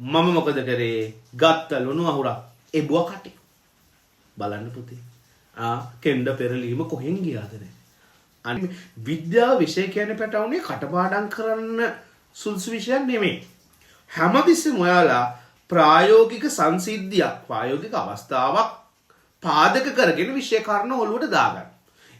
මම මොකද කරේ? ගත්ත ලුණු අහුරක් එබුව කටේ. බලන්න පුතේ. කෙන්ඩ පෙරලීම කොහෙන් ගියාද නේ? අනිත් විද්‍යාව විෂය කියන්නේ පැටවුනේ කටපාඩම් කරන්න සුදුසු විෂයක් නෙමෙයි. හැමතිස්සෙම ඔයාලා ප්‍රායෝගික සංසිද්ධියක්, ප්‍රායෝගික අවස්ථාවක් පාදක කරගෙන විෂය කාරණා ඔළුවට දාගන්න.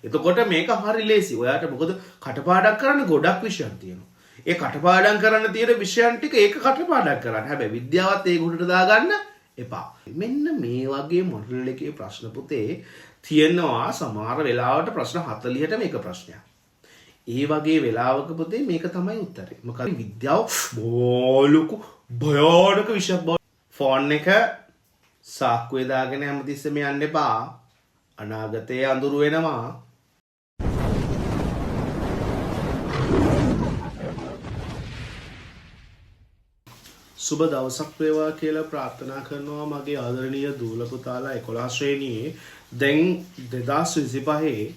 එතකොට මේක හරි ලේසි. ඔයාට මොකද කටපාඩම් කරන්න ගොඩක් විෂයන් තියෙනවා. ඒ කටපාඩම් කරන්න තියෙන විෂයන් ටික ඒක කටපාඩම් කරන්න. හැබැයි විද්‍යාවත් ඒක උඩට දාගන්න එපා. මෙන්න මේ වගේ මොඩල් එකේ ප්‍රශ්න පුතේ තියෙනවා. සමහර වෙලාවට ප්‍රශ්න 40ට මේක ප්‍රශ්නයක්. ඒ වගේ වෙලාවක පුතේ මේක තමයි උත්තරේ. මොකද විද්‍යාව බොලුකු භයානක විෂයක් බව. ෆෝන් එක සාක්කුවේ දාගෙන හැමතිස්සෙම යන්න එපා. අනාගතයේ අඳුරු වෙනවා. සුබ දවසක් වේවා කියලා ප්‍රාර්ථනා කරනවා මගේ ආදරණීය දූල පුතාලා 11 ශ්‍රේණියේ. දැන් 2025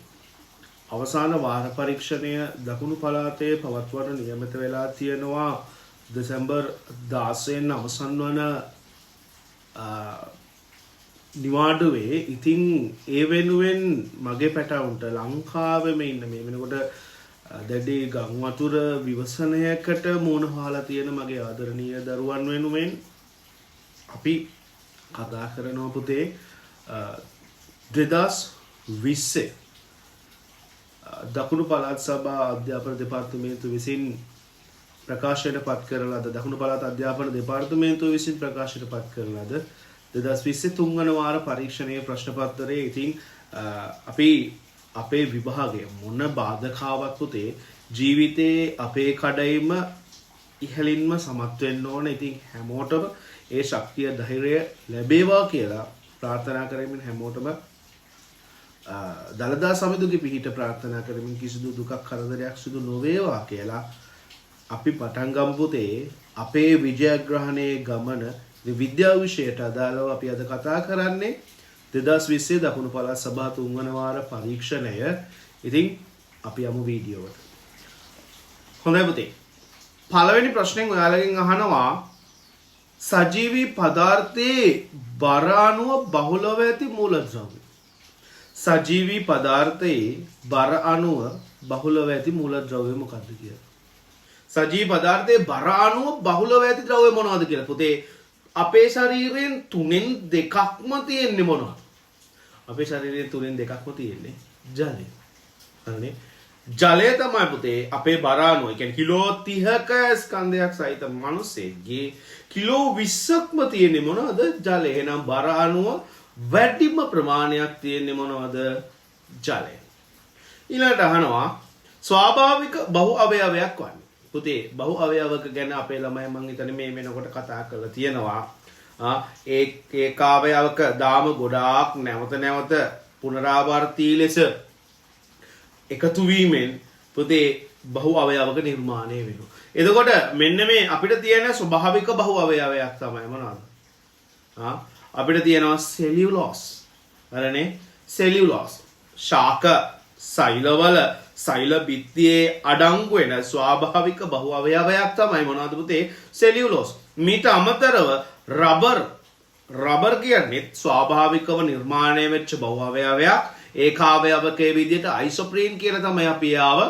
අවසාන වාර පරීක්ෂණය දකුණු පළාතේ පවත්වන නියමිත වෙලා තියෙනවා. දෙසැම්බර් 16 අවසන් වන නිවාඩුවේ. ඉතින් ඒ වෙනුවෙන් මගේ පැටවුන්ට ලංකාවෙම ඉන්න මේ වෙනකොට දැඩි ගම් වතුර විවසනයකට මුහුණ හාලා තියෙන මගේ ආදරණීය දරුවන් වෙනුවෙන් අපි කතා කරනවා පුතේ 2020 දකුණු පළාත් සභා අධ්‍යාපන දෙපාර්තමේන්තුව විසින් ප්‍රකාශයට පත් කරන ලද දකුණු පළාත් අධ්‍යාපන දෙපාර්තමේන්තුව විසින් ප්‍රකාශයට පත් කරන ලද 2020 තුන්වන වාර පරීක්ෂණයේ ප්‍රශ්න පත්‍රයේ ඉතින් අපි අපේ විභාගය මොන බාධකාවක් පුතේ ජීවිතේ අපේ කඩයිම ඉහළින්ම සමත් වෙන්න ඕන. ඉතින් හැමෝටම ඒ ශක්තිය ධෛර්යය ලැබේවා කියලා ප්‍රාර්ථනා කරමින් හැමෝටම දලදා සමිඳුගේ පිහිට ප්‍රාර්ථනා කරමින් කිසිදු දුකක් කරදරයක් සිදු නොවේවා කියලා අපි පටන් ගමු පුතේ. අපේ විජයග්‍රහණයේ ගමන විද්‍යාව විෂයට අදාළව අපි අද කතා කරන්නේ 2020 දකුණු පළාත් සභා තුන්වන වාර පරීක්ෂණය. ඉතින් අපි යමු වීඩියෝවට. හොඳයි පුතේ. පළවෙනි ප්‍රශ්නෙන් ඔයාලගෙන් අහනවා සජීවී පදාර්ථයේ බර අණුව බහුලව ඇති මූලද්‍රව්‍ය. සජීවී පදාර්ථයේ බර අණුව බහුලව ඇති මූලද්‍රව්‍ය මොකක්ද කියලා. සජීවී පදාර්ථයේ බර අණුව බහුලව ඇති ද්‍රව්‍ය මොනවද කියලා පුතේ අපේ ශරීරයෙන් 3න් 2ක්ම තියෙන්නේ මොනවද? අපේ ශරීරයෙන් 3න් 2ක්ම තියෙන්නේ ජලය. හරිනේ? ජලය තමයි පුතේ අපේ බර අණුව. ඒ කියන්නේ කිලෝ 30ක ස්කන්ධයක් සහිත මිනිස්සෙක්ගේ කිලෝ 20ක්ම තියෙන්නේ මොනවද? ජලය. එහෙනම් බර අණුව වැඩිම ප්‍රමාණයක් තියෙන්නේ මොනවද? ජලය. ඊළඟට අහනවා ස්වාභාවික බහු අවයවයක් වන්නේ. පුතේ බහු අවයවක ගැන අපේ ළමයි මම හිතන්නේ මේ වෙනකොට කතා කරලා තියෙනවා. ඒක අවයවක දාම ගොඩාක් නැවත නැවත පුනරාවර්තී ලෙස එකතු වීමෙන් පුතේ බහු අවයවක නිර්මාණය වෙනවා. එතකොට මෙන්න මේ අපිට තියෙන ස්වභාවික බහු අවයවයක් තමයි මොනවද? අපිට තියෙනවා සෙලියුලෝස්. හරිනේ? සෙලියුලෝස්. ශාක සෛලවල සෛල බිත්තියේ අඩංගු වෙන ස්වාභාවික බහු අවයවයක් තමයි මොනවද පුතේ? සෙලියුලෝස්. මීට අමතරව රබර් කියන්නේ ස්වාභාවිකව නිර්මාණය වෙච්ච බහු අවයවයක්. ඒකාවයවකයේ විදිහට අයිසොප්‍රීන් කියලා තමයි අපි ආව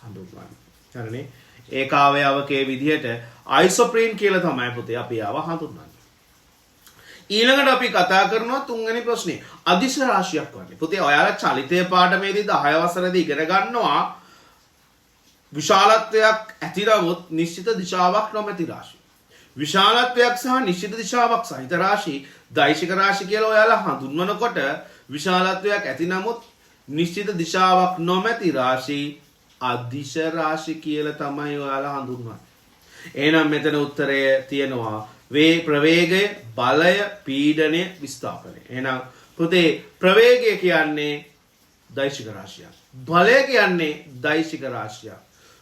හඳුන්වන්නේ. හරිනේ? ඒකාවයවකයේ විදිහට අයිසොප්‍රීන් කියලා තමයි පුතේ අපි ආව හඳුන්වන්නේ. ඊළඟට අපි කතා කරනවා තුන්වෙනි ප්‍රශ්නේ. අදිශ රාශියක් වගේ. පුතේ ඔයාලා චලිතය පාඩමේදී 10 වසරේදී ඉගෙන ගන්නවා විශාලත්වයක් ඇති නමුත් නිශ්චිත දිශාවක් නොමැති රාශි. විශාලත්වයක් සහ නිශ්චිත දිශාවක් සහිත රාශි දෛශික රාශි කියලා ඔයාලා හඳුන්වනකොට විශාලත්වයක් ඇති නමුත් නිශ්චිත දිශාවක් නොමැති රාශි අදිශ රාශි කියලා තමයි ඔයාලා හඳුන්වන්නේ. එහෙනම් මෙතන උත්තරය තියෙනවා ප්‍රවේගය, බලය, පීඩනය, විස්ථාපනය. එහෙනම් පුතේ ප්‍රවේගය කියන්නේ දෛශික රාශියක්. බලය කියන්නේ දෛශික රාශියක්.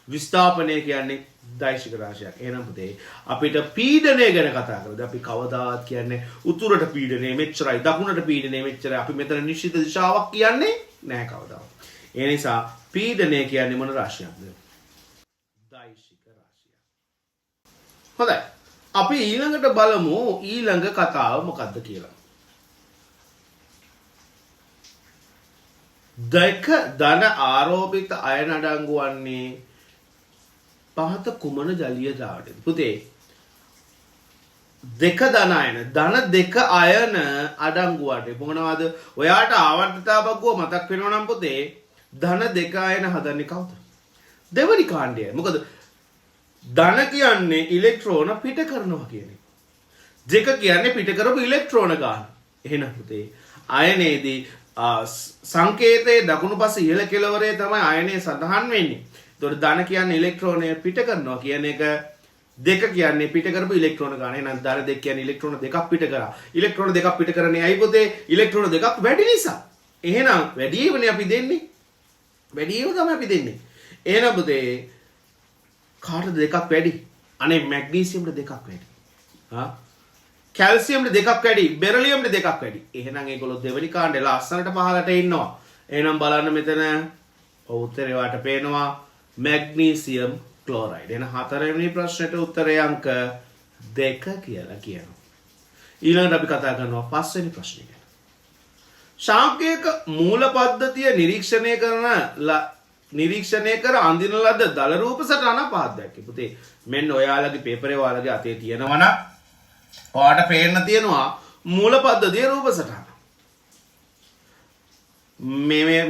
විස්ථාපනය කියන්නේ දෛශික රාශියක්. එහෙනම් පුතේ අපිට පීඩනය ගැන කතා කරද්දී අපි කවදාවත් කියන්නේ උතුරට පීඩනය මෙච්චරයි, දකුණට පීඩනය මෙච්චරයි. අපි මෙතන නිශ්චිත දිශාවක් කියන්නේ නැහැ කවදාවත්. ඒ නිසා පීඩනය කියන්නේ මොන රාශියක්ද? දෛශික රාශියක්. හොඳයි. අපි ඊළඟට බලමු ඊළඟ කතාව මොකද්ද කියලා. දෙක ධන ආරෝපිත අයන අඩංගු වන්නේ පහත කුමන ජලීය ද්‍රාවකයද? පුතේ දෙක ධන අයන ධන දෙක අයන අඩංගු වටේ මොනවද? ඔයාට ආවර්තතාවක් ගෝ මතක් වෙනවා නම් පුතේ ධන දෙක අයන හදන්නේ කවුද? දෙවනි කාණ්ඩයයි. මොකද ධන කියන්නේ ඉලෙක්ට්‍රෝන පිට කරනවා කියන එක. දෙක කියන්නේ පිට කරපු ඉලෙක්ට්‍රෝන ගන්න. එහෙනම් පුතේ අයනයේදී සංකේතයේ දකුණු පස ඉහළ කෙළවරේ තමයි අයනය සඳහන් වෙන්නේ. ඒතකොට ධන කියන්නේ ඉලෙක්ට්‍රෝනය පිට කරනවා කියන එක. දෙක කියන්නේ පිට කරපු ඉලෙක්ට්‍රෝන ගන්න. එහෙනම් ධන දෙක කියන්නේ ඉලෙක්ට්‍රෝන දෙකක් පිට කරා. ඉලෙක්ට්‍රෝන දෙකක් පිට කරන්නේ ඇයි පුතේ? ඉලෙක්ට්‍රෝන දෙකක් වැඩි නිසා. එහෙනම් වැඩි ඒවනේ අපි දෙන්නේ. වැඩි ඒව තමයි අපි දෙන්නේ. එහෙනම් පුතේ කාටද දෙකක් වැඩි? අනේ මැග්නීසියම්ට දෙකක් වැඩි. කැල්සියම්ට දෙකක් වැඩි, බෙරිලියම්ට දෙකක් වැඩි. එහෙනම් ඒගොල්ලෝ දෙවෙනි කාණ්ඩේ ලස්සනට පහලට ඉන්නවා. එහෙනම් බලන්න මෙතන උත්තරේ වාට පේනවා මැග්නීසියම් ක්ලෝරයිඩ්. එහෙනම් හතරවෙනි ප්‍රශ්නෙට උත්තරේ අංක 2 කියලා කියනවා. ඊළඟට අපි කතා කරනවා පස්වෙනි ප්‍රශ්නේ ගැන. ශාක්‍යයක මූල පද්ධතිය නිරීක්ෂණය කර අඳින ලද දල රූප සටහන පහක් දැක්කේ. පුතේ මෙන්න ඔයාලගේ පේපරේ ඔයාලගේ අතේ තියෙනවා නම් ඔයාට පේන්න තියෙනවා මූල පද්ධතිය රූප සටහන.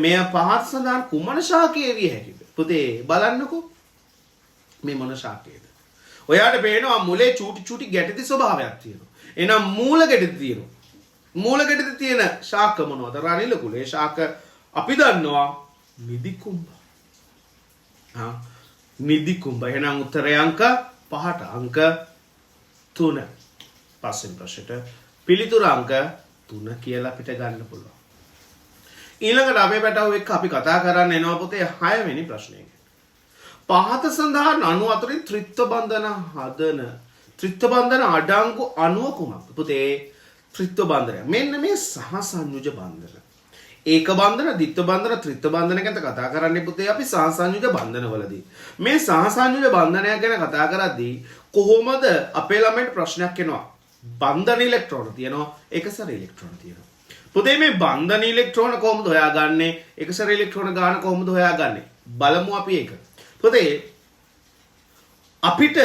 මේ පහත් සඳහන් කුමන ශාකයේ විය හැකිද? පුතේ බලන්නකෝ මේ මොන ශාකයේද? ඔයාට පේනවා මුලේ චූටි චූටි ගැටති ස්වභාවයක් තියෙනවා. එහෙනම් මූල ගැටති තියෙනවා. මූල ගැටති තියෙන ශාක මොනවද? රනිල කුලේ ශාක අපි දන්නවා නිදිකුම්භ. නිදිකුම්භ. එහෙනම් උත්තරය අංක 5ට අංක 3. පස්වෙනි ප්‍රශ්නෙට පිළිතුර අංක 3 කියලා අපිට ගන්න පුළුවන්. ඊළඟට අපේ පැටවු එක්ක අපි කතා කරන්න එනවා පුතේ 6 වෙනි ප්‍රශ්නය. පහත සඳහන් අණු අතරින් ත්‍රිත්ව බන්ධන අඩංගු අණුව කුමක්ද? පුතේ ත්‍රිත්ව බන්ධනය. මෙන්න මේ සහසංයුජ බන්ධන. ඒක බන්ධන, ද්විත්ව බන්ධන, ත්‍රිත්ව බන්ධන ගැන කතා කරන්නේ පුතේ අපි සහසංයුජ බන්ධනවලදී. මේ සහසංයුජ බන්ධනය ගැන කතා කරද්දී කොහොමද අපේ ළමයින්ට ප්‍රශ්නයක් එනවා? බන්ධන ඉලෙක්ට්‍රෝන තියෙනවා, එකසර ඉලෙක්ට්‍රෝන තියෙනවා. පුතේ මේ බන්ධන ඉලෙක්ට්‍රෝන කොහොමද හොයාගන්නේ? එකසර ඉලෙක්ට්‍රෝන ගාන කොහොමද හොයාගන්නේ? බලමු අපි ඒක. පුතේ අපිට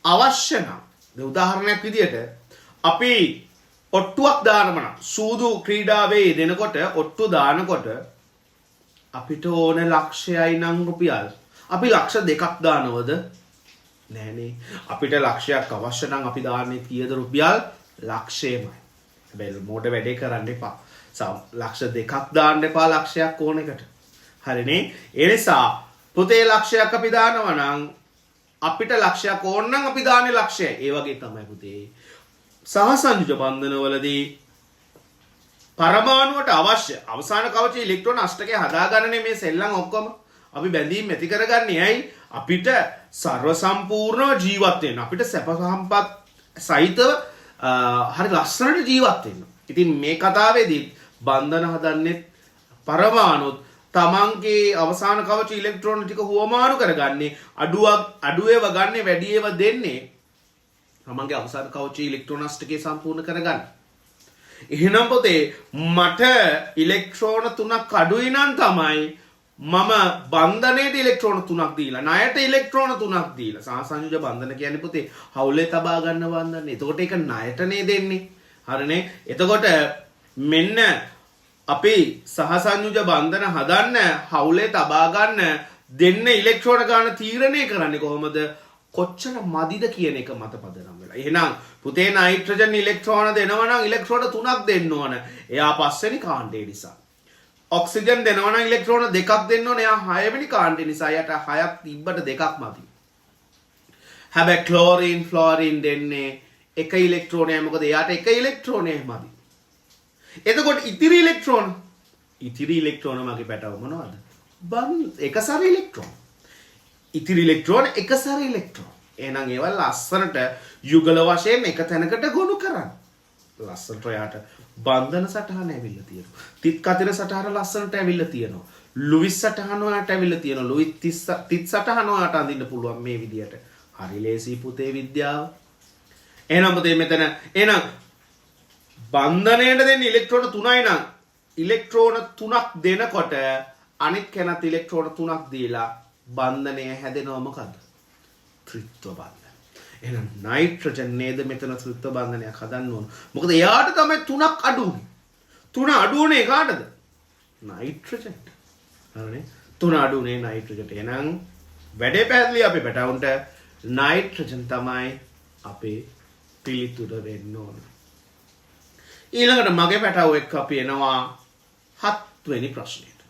අවශ්‍ය නම් උදාහරණයක් විදියට අපි ඔට්ටුවක් දානම නම් සූදු ක්‍රීඩාවේ දෙනකොට ඔට්ටු දානකොට අපිට ඕන ලක්ෂයයි නම් රුපියල්. අපි ලක්ෂ 2ක් දානවද? නෑනේ. අපිට ලක්ෂයක් අවශ්‍ය නම් අපි දාන්නේ කීයද රුපියල්? ලක්ෂයමයි. හැබැයි මොඩ වැඩේ කරන්න එපා. ලක්ෂ 2ක් දාන්න එපා ලක්ෂයක් ඕන එකට. හරිනේ? ඒ නිසා පුතේ ලක්ෂයක් අපි දානවා නම් අපිට ලක්ෂයක් ඕන නම් අපි දාන්නේ ලක්ෂයයි. ඒ වගේ තමයි පුතේ සහසංයුජ බන්ධනවලදී පරමාණුවට අවශ්‍ය අවසාන කවචයේ ඉලෙක්ට්‍රෝන අෂ්ටකය හදාගන්නනේ මේ සෙල්ලම් ඔක්කොම. අපි බැඳීම් ඇති කරගන්නේ ඇයි? අපිට සර්ව සම්පූර්ණව ජීවත් වෙන්න. අපිට සැප සම්පත් සහිතව හරි ලස්සනට ජීවත් වෙන්න. ඉතින් මේ කතාවේදී බන්ධන හදන්නේ පරමාණුත් තමන්ගේ අවසාන කවච ඉලෙක්ට්‍රෝන ටික හුවමාරු කරගන්නේ අඩුවේව ගන්නේ වැඩියේව දෙන්නේ තමන්ගේ අවසාන කවචයේ ඉලෙක්ට්‍රෝන අෂ්ටකය සම්පූර්ණ කරගන්න. එහෙනම් පුතේ මට ඉලෙක්ට්‍රෝන 3ක් අඩුයි නම් තමයි මම බන්ධනයේට ඉලෙක්ට්‍රෝන 3ක් දීලා ණයට ඉලෙක්ට්‍රෝන 3ක් දීලා සහසංයුජ බන්ධන කියන්නේ පුතේ හවුලේ තබා ගන්න බන්ධනේ. එතකොට ඒක ණයටනේ දෙන්නේ. හරිනේ? එතකොට මෙන්න අපි සහසංයුජ බන්ධන හදන්න හවුලේ තබා ගන්න දෙන්න ඉලෙක්ට්‍රෝන ගන්න තීරණය කරන්නේ කොහොමද? කොච්චර මදිද කියන එක මත පදනම් වෙලා. එහෙනම් පුතේ නයිට්‍රජන් ඉලෙක්ට්‍රෝන දෙනවා නම් ඉලෙක්ට්‍රෝන 3ක් දෙන්න ඕන. එයා පස්වෙනි කාණ්ඩේ නිසා. ඔක්සිජන් දෙනවා නම් ඉලෙක්ට්‍රෝන 2ක් දෙන්න ඕන. එයා 6 වෙනි කාණ්ඩේ නිසා. යට 6ක් තිබ්බට 2ක් මදි. හැබැයි ක්ලෝරින් ෆ්ලෝරින් දෙන්නේ එක ඉලෙක්ට්‍රෝනයයි. මොකද එයාට එක ඉලෙක්ට්‍රෝනයයි මදි. එතකොට ඉතිරි ඉලෙක්ට්‍රෝන මගේ පැටව මොනවද? එකසර ඉලෙක්ට්‍රෝන. ඉතිරි ඉලෙක්ට්‍රෝන එකසර ඉලෙක්ට්‍රෝන. එහෙනම් ඒවා ලස්සනට යුගල වශයෙන් එක තැනකට ගොනු කරන්න. ලස්සනට ඔයාට බන්ධන සටහන ඇවිල්ලා තියෙනවා. තිත් කතිර සටහන ලස්සනට ඇවිල්ලා තියෙනවා. ලුයිස් සටහන ඔයාට ඇවිල්ලා තියෙනවා. ලුයිස් තිත් සටහන ඔයාට අඳින්න පුළුවන් මේ විදියට. හරි ලේසි පුතේ විද්‍යාව. එහෙනම් පුතේ මෙතන එහෙනම් බන්ධනයට දෙන්නේ ඉලෙක්ට්‍රෝන 3යි නම් ඉලෙක්ට්‍රෝන 3ක් දෙනකොට අනිත් කෙනත් ඉලෙක්ට්‍රෝන 3ක් දීලා බන්ධනය හැදෙනවා මොකද්ද? ත්‍රිත්ව බන්ධන. එහෙනම් නයිට්‍රජන් නේද මෙතන ත්‍රිත්ව බන්ධනයක් හදන්න ඕන. මොකද එයාට තමයි 3ක් අඩු උනේ. 3 අඩු උනේ කාටද? නයිට්‍රජන්ට. හරිනේ? 3 අඩු උනේ නයිට්‍රජන්ට. එහෙනම් වැඩේ පැහැදිලි අපේ පැටවුන්ට නයිට්‍රජන් තමයි අපේ පිළිතුර වෙන්න ඕන. ඊළඟට මගේ පැටවු එක්ක අපි එනවා 7 වෙනි ප්‍රශ්නෙට.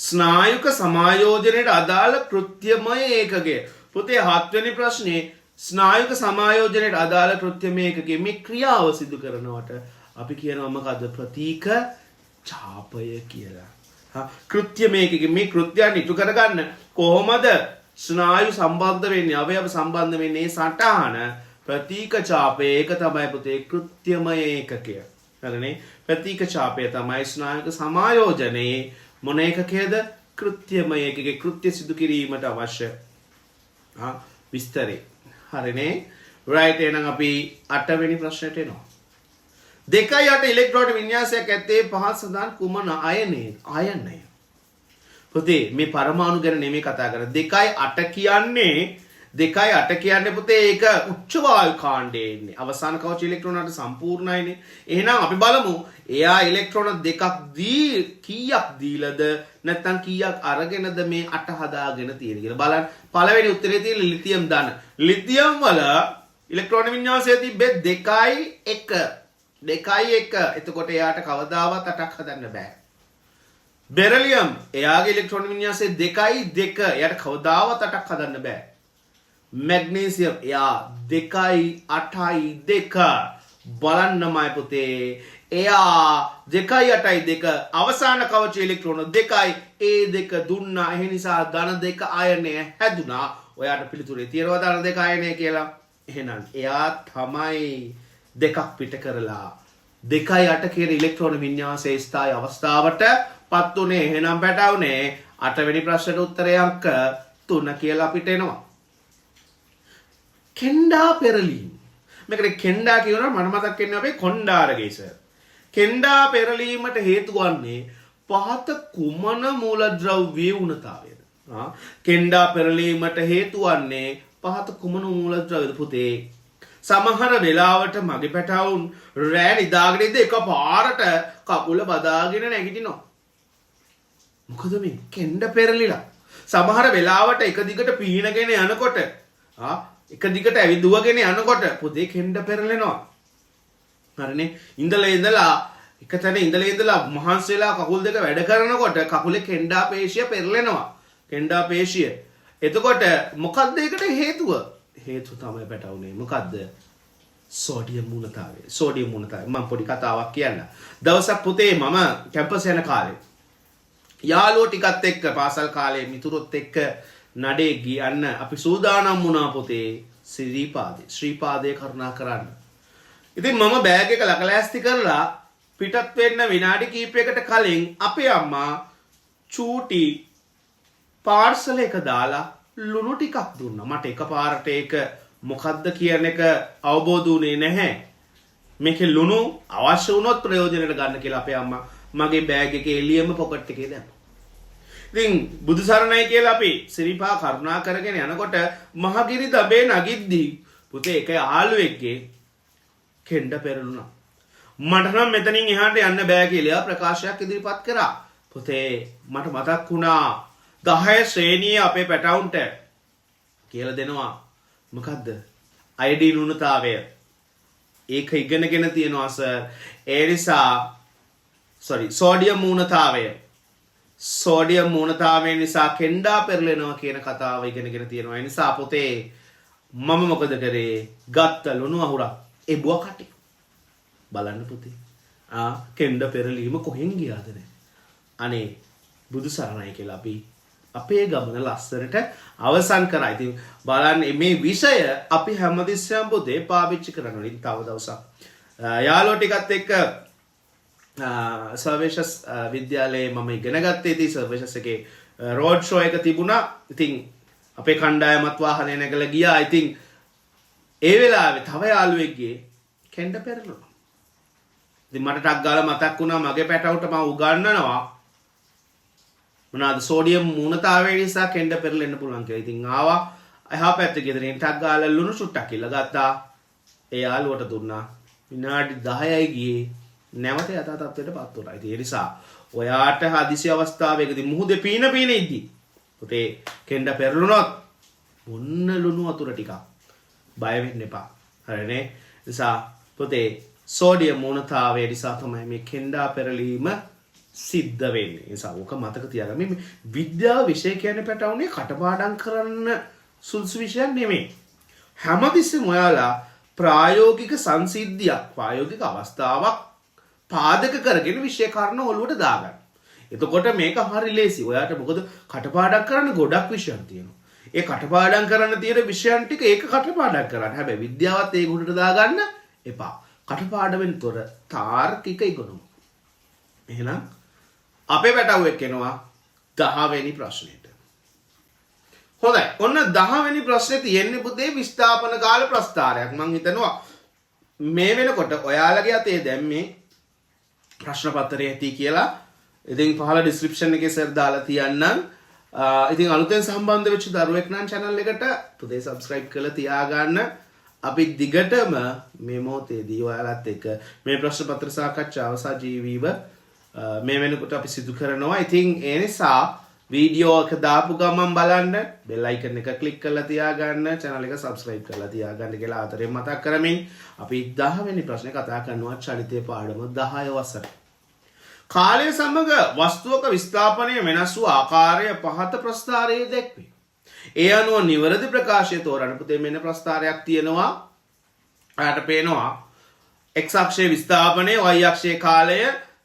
ස්නායුක සමායෝජනයට අදාළ කෘත්‍යමය ඒකකය. පුතේ 7 වෙනි ප්‍රශ්නේ ස්නායුක සමායෝජනයට අදාළ කෘත්‍යමය ඒකකයේ මේ ක්‍රියාව සිදු කරනවට අපි කියනවා මොකද්ද? ප්‍රතීක ඡාපය කියලා. කෘත්‍යමය ඒකකයේ මේ කෘත්‍යයන් ඉටු කරගන්න කොහොමද ස්නායු සම්බන්ධ වෙන්නේ, අවයව සම්බන්ධ වෙන්නේ සටහන ප්‍රතීක ඡාපය. ඒක තමයි පුතේ කෘත්‍යමය ඒකකය. හරිනේ? ප්‍රතීක ඡාපය තමයි ස්නායුක සමායෝජනයේ මොන ඒකකයේද? කෘත්‍යමය ඒකකයේ කෘත්‍ය සිදු කිරීමට අවශ්‍ය විස්තරේ. හරිනේ? රයිට්. එහෙනම් අපි 8 වෙනි ප්‍රශ්නයට එනවා. 2.8 ඉලෙක්ට්‍රෝන වින්‍යාසයක් ඇත්තේ පහත් සඳහන් කුමන අයනය? පුතේ මේ පරමාණු ගැන නෙමෙයි කතා කරන්නේ. 2.8 කියන්නේ පුතේ ඒක උච්ච වායු කාණ්ඩයේ ඉන්නේ. අවසාන කවච ඉලෙක්ට්‍රෝනට සම්පූර්ණයිනේ. එහෙනම් අපි බලමු එයා ඉලෙක්ට්‍රෝන දෙකක් කීයක් දීලාද නැත්නම් කීයක් අරගෙනද මේ 8 හදාගෙන තියෙන්නේ කියලා බලන්න. පළවෙනි උත්තරේ තියෙන ලිතියම් ධන. ලිතියම් වල ඉලෙක්ට්‍රෝන වින්‍යාසය තිබ්බේ 2.1. 2.1. එතකොට එයාට කවදාවත් 8ක් හදන්න බෑ. බෙරිලියම් එයාගේ ඉලෙක්ට්‍රෝන වින්‍යාසය 2.2. එයාට කවදාවත් 8ක් හදන්න බෑ. මැග්නීසියම් එයා 2.8.2. බලන්නමයි පුතේ එයා 2.8.2 අවසාන කවච ඉලෙක්ට්‍රෝන 2යි ඒ දෙක දුන්නා. ඒ නිසා ධන 2 අයනය හැදුනා. ඔයාට පිළිතුරේ තියෙනවා ධන 2 අයනය කියලා. එහෙනම් එයා තමයි දෙකක් පිට කරලා 2.8 කියන ඉලෙක්ට්‍රෝන වින්‍යාසයේ ස්ථායි අවස්ථාවට පත් උනේ. එහෙනම් පැටවුනේ 8 වෙනි ප්‍රශ්නට උත්තරය අංක 3 කියලා අපිට එනවා. කෙන්ඩා පෙරලීම. මේකට කෙන්ඩා කියනවා මට මතක් වෙන්නේ අපේ කොණ්ඩාරගේ සර්. කෙන්ඩා පෙරලීමට හේතු වන්නේ පහත කුමන මූලද්‍රව්‍ය වුණතාවයද? කෙන්ඩා පෙරලීමට හේතු වන්නේ පහත කුමන මූලද්‍රව්‍යද පුතේ? සමහර වෙලාවට මගේ පැටවුන් රෑ නිදාගෙන ඉඳ එකපාරට කකුල බදාගෙන නැගිටිනවා. මොකද මේ කෙන්ඩ පෙරලිලා. සමහර වෙලාවට එක දිගට පීනගෙන යනකොට එක දිගට ඇවිදුවගෙන යනකොට පුතේ කෙන්ඩ පෙරලෙනවා. හරිනේ? ඉඳලා එක තැන ඉඳලා මහන්සි වෙලා කකුල් දෙක වැඩ කරනකොට කකුලේ කෙන්ඩා පේශිය පෙරලෙනවා. කෙන්ඩා පේශිය. එතකොට මොකක්ද ඒකට හේතුව? හේතුව තමයි පැටවුනේ. මොකද්ද? සෝඩියම් මූලතාවය. සෝඩියම් මූලතාවය. මම පොඩි කතාවක් කියන්න. දවසක් පුතේ මම කැම්පස් යන කාලේ යාළුවෝ ටිකත් එක්ක පාසල් කාලේ මිතුරොත් එක්ක නඩේ ගියන්න අපි සූදානම් වුණා පුතේ ශ්‍රීපාදේ කරුණා කරන්න. ඉතින් මම බෑග් එක ලකලෑස්ති කරලා පිටත් වෙන්න විනාඩි කිහිපයකට කලින් අපේ අම්මා චූටි පාර්සල් එක දාලා ලුණු ටිකක් දුන්නා. මට එකපාරට ඒක මොකද්ද කියන එක අවබෝධ වුණේ නැහැ. මේකේ ලුණු අවශ්‍ය වුණොත් ප්‍රයෝජනෙට ගන්න කියලා අපේ අම්මා මගේ බෑග් එකේ එළියෙම පොකට් එකේ දැම්මා. ඉතින් බුදු සරණයි කියලා අපි සිරිපා කරුණා කරගෙන යනකොට මහගිරි දබේ නගිද්දී පුතේ එක යාළුවෙක්ගේ කෙන්ඩ පෙරළුණා. මට නම් මෙතනින් එහාට යන්න බෑ කියලා ප්‍රකාශයක් ඉදිරිපත් කරා. පුතේ මට මතක් වුණා 10 ශ්‍රේණියේ අපේ පැටවුන්ට කියලා දෙනවා. මොකද්ද? අයඩින් උණුතාවය. ඒක ඉගෙනගෙන තියෙනවා සර්. ඒ නිසා සෝඩියම් ඌනතාවය. සෝඩියම් ඌනතාවය නිසා කෙන්ඩා පෙරලෙනවා කියන කතාව ඉගෙනගෙන තියෙනවා. ඒ නිසා පුතේ මම මොකද කරේ? ගත්ත ලුණු අහුරක් එබුවා කටේ. බලන්න පුතේ. කෙන්ඩ පෙරලීම කොහෙන් ගියාද නේ? අනේ බුදු සරණයි කියලා අපි අපේ ගමන ලස්සනට අවසන් කරා. ඉතින් බලන්න මේ විෂය අපි හැමතිස්සෙම පුතේ පාවිච්චි කරනවා. ඉතින් තව දවසක් යාළුවෝ ටිකත් එක්ක සර්වේෂස් විද්‍යාලයේ මම ඉගෙන ගත්තේ. ඉතින් සර්වේෂස් එකේ රෝඩ් ෂෝ එක තිබුණා. ඉතින් අපේ කණ්ඩායමත් වාහනේ නැගලා ගියා. ඉතින් ඒ වෙලාවේ තව යාළුවෙක්ගේ කෙන්ඩ පෙරළුණා. ඉතින් මට ටක් ගාලා මතක් වුණා මගේ පැටවුට මම උගන්වනවා මොනවාද සෝඩියම් මූණතාවය නිසා කෙන්ඩ පෙරලෙන්න පුළුවන් කියලා. ඉතින් ආවා එහා පැත්තේ ගෙදරින් ටක් ගාලා ලුණු සුට්ටක් ඉල්ල ගත්තා. ඒ යාළුවට දුන්නා. විනාඩි 10යි ගියේ නැවත යථා තත්ත්වයට පත් වුණා. ඉතින් ඒ නිසා ඔයාට හදිසි අවස්ථාවකදී මුහුදේ පීන ඉද්දි පුතේ කෙන්ඩ පෙරළුණොත් ඔන්න ලුණු වතුර ටිකක් බය වෙන්න එපා. හරිනේ? නිසා පුතේ සෝඩියම් මූණතාවය නිසා තමයි මේ කෙන්ඩා පෙරලීම සිද්ධ වෙන්නේ. ඒ නිසා ඕක මතක තියාගන්න. මේ විද්‍යාව විෂය කියන්නේ පැටවුනේ කටපාඩම් කරන්න සුදුසු විෂයක් නෙමෙයි. හැමතිස්සෙම ඔයාලා ප්‍රායෝගික සංසිද්ධියක්, ප්‍රායෝගික අවස්ථාවක් පාදක කරගෙන විෂය කාරණා ඔළුවට දාගන්න. එතකොට මේක හරි ලේසි. ඔයාට මොකද කටපාඩම් කරන්න ගොඩක් විෂයන් තියෙනවා. ඒ කටපාඩම් කරන්න තියෙන විෂයන් ටික ඒක කටපාඩම් කරන්න. හැබැයි විද්‍යාවත් ඒ ගුණට දාගන්න එපා. කටපාඩමෙන් තොර තාර්කික ඉගෙනුම. එහෙනම් අපේ පැටවුවෙක් එනවා 10 වෙනි ප්‍රශ්නෙට. හොඳයි. ඔන්න 10 වෙනි ප්‍රශ්නේ තියෙන්නේ පුතේ විස්ථාපන කාල ප්‍රස්ථාරයක්. මම හිතනවා මේ වෙනකොට ඔයාලගේ අතේ දැන් මේ ප්‍රශ්න පත්‍රය ඇති කියලා. ඉතින් පහළ ඩිස්ක්‍රිප්ෂන් එකේ සර් දාලා තියන්නම්. ඉතින් අලුතෙන් සම්බන්ධ වෙච්ච දරුවෙක් නම් channel එකට පුතේ subscribe කරලා තියාගන්න. අපි දිගටම මේ මොහොතේදී ඔයාලත් එක්ක මේ ප්‍රශ්න පත්‍ර සාකච්ඡාව සජීවීව මේ වෙනකොට අපි සිදු කරනවා. ඉතින් ඒ නිසා වීඩියෝ එක දාපු ගමන් බලන්න බෙල් අයිකන් එක ක්ලික් කරලා තියාගන්න, channel එක subscribe කරලා තියාගන්න කියලා ආතරෙන් මතක් කරමින් අපි 10 වෙනි ප්‍රශ්නේ කතා කරනවා චලිතයේ පාඩම 10 වසර. කාලය සමග වස්තුවක විස්ථාපනය වෙනස් වූ ආකාරය පහත ප්‍රස්ථාරයේ දැක්වේ. ඒ අනුව නිවැරදි ප්‍රකාශය තෝරන්න. පුතේ මෙන්න ප්‍රස්ථාරයක් තියෙනවා. ඔයාලට පේනවා x අක්ෂයේ විස්ථාපනය, y අක්ෂයේ කාලය.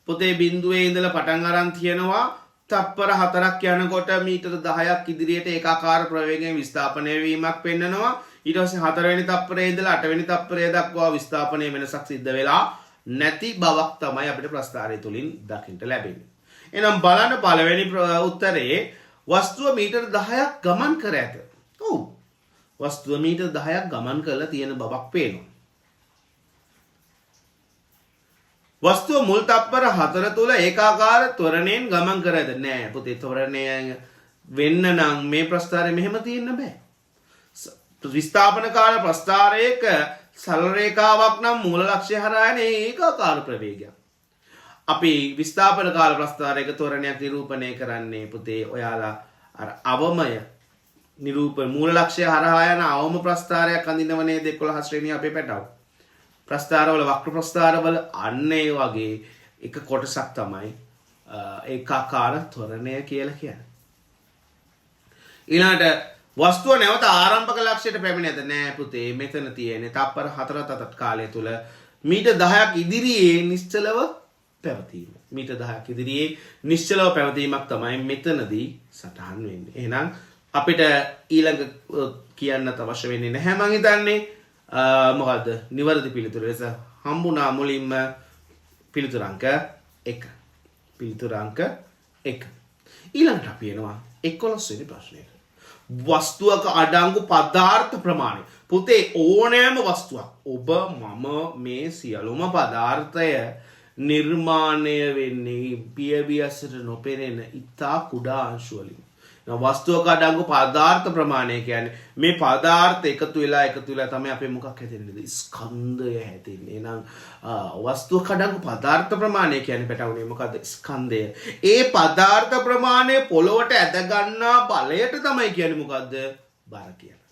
පුතේ බිඳුවේ ඉඳලා පටන් අරන් තියෙනවා. තප්පර 4ක් යනකොට මීටර 10ක් ඉදිරියට ඒකාකාර ප්‍රවේගයෙන් විස්ථාපනය වීමක් පෙන්නනවා. ඊට පස්සේ 4 වෙනි තප්පරේ ඉඳලා 8 වෙනි තප්පරය දක්වා විස්ථාපනයේ වෙනසක් සිද්ධ වෙලා නැති බවක් තමයි අපිට ප්‍රස්ථාරය තුලින් දකින්න ලැබෙන්නේ. එහෙනම් බලන්න පළවෙනි උත්තරේ වස්තුව මීටර 10ක් ගමන් කර ඇත. ඔව්. වස්තුව මීටර 10ක් ගමන් කරලා තියෙන බවක් පේනවා. වස්තුව මුල් තප්පර 4 තුල ඒකාකාර ත්වරණයෙන් ගමන් කර ඇත. නෑ පුතේ ත්වරණය වෙන්න නම් මේ ප්‍රස්ථාරය මෙහෙම තියෙන්න බෑ. විස්ථාපන කාල ප්‍රස්ථාරයක සරල රේඛාවක් නම් මූල ලක්ෂ්‍ය හරහා යන ඒකාකාර ප්‍රවේගයක්. අපි විස්ථාපන කාල ප්‍රස්ථාරයක ත්වරණයක් නිරූපණය කරන්නේ පුතේ ඔයාලා අර අවමය නිරූපණ මූල ලක්ෂ්‍ය හරහා යන අවම ප්‍රස්ථාරයක් අඳිනව නේද 11 ශ්‍රේණිය අපේ පැටව. ප්‍රස්ථාරවල වක්‍ර ප්‍රස්ථාරවල අන්න ඒ වගේ එක කොටසක් තමයි ඒකාකාර ත්වරණය කියලා කියන්නේ. ඊළඟට වස්තුව නැවත ආරම්භක ලක්ෂයට පැමිණ ඇත. නෑ පුතේ මෙතන තියෙන්නේ තප්පර 4 කාලය තුල මීටර් 10ක් ඉදිරියේ නිශ්චලව පැවතීම. මීටර් 10ක් ඉදිරියේ නිශ්චලව පැවතීමක් තමයි මෙතනදී සටහන් වෙන්නේ. එහෙනම් අපිට ඊළඟ කියන්නත් අවශ්‍ය වෙන්නේ නැහැ මං හිතන්නේ. මොකද්ද? නිවැරදි පිළිතුර ලෙස හම්බුණා මුලින්ම පිළිතුර අංක 1. පිළිතුර අංක 1. ඊළඟට අපි එනවා 11 වෙනි ප්‍රශ්නයට. වස්තුවක අඩංගු පදාර්ථ ප්‍රමාණය. පුතේ ඕනෑම වස්තුවක් ඔබ මම මේ සියලුම පදාර්ථය නිර්මාණය වෙන්නේ පියවියසට නොපෙනෙන ඉතා කුඩා අංශු වලින්. වස්තුවක අඩංගු පදාර්ථ ප්‍රමාණය කියන්නේ මේ පදාර්ථ එකතු වෙලා තමයි අපේ මොකක් හැදෙන්නේ? ස්කන්ධය හැදෙන්නේ. එහෙනම් වස්තුවක අඩංගු පදාර්ථ ප්‍රමාණය කියන්නේ පැටවුනේ මොකද්ද? ස්කන්ධය. ඒ පදාර්ථ ප්‍රමාණය පොළොවට ඇද ගන්නා බලයට තමයි කියන්නේ මොකද්ද? බර කියලා.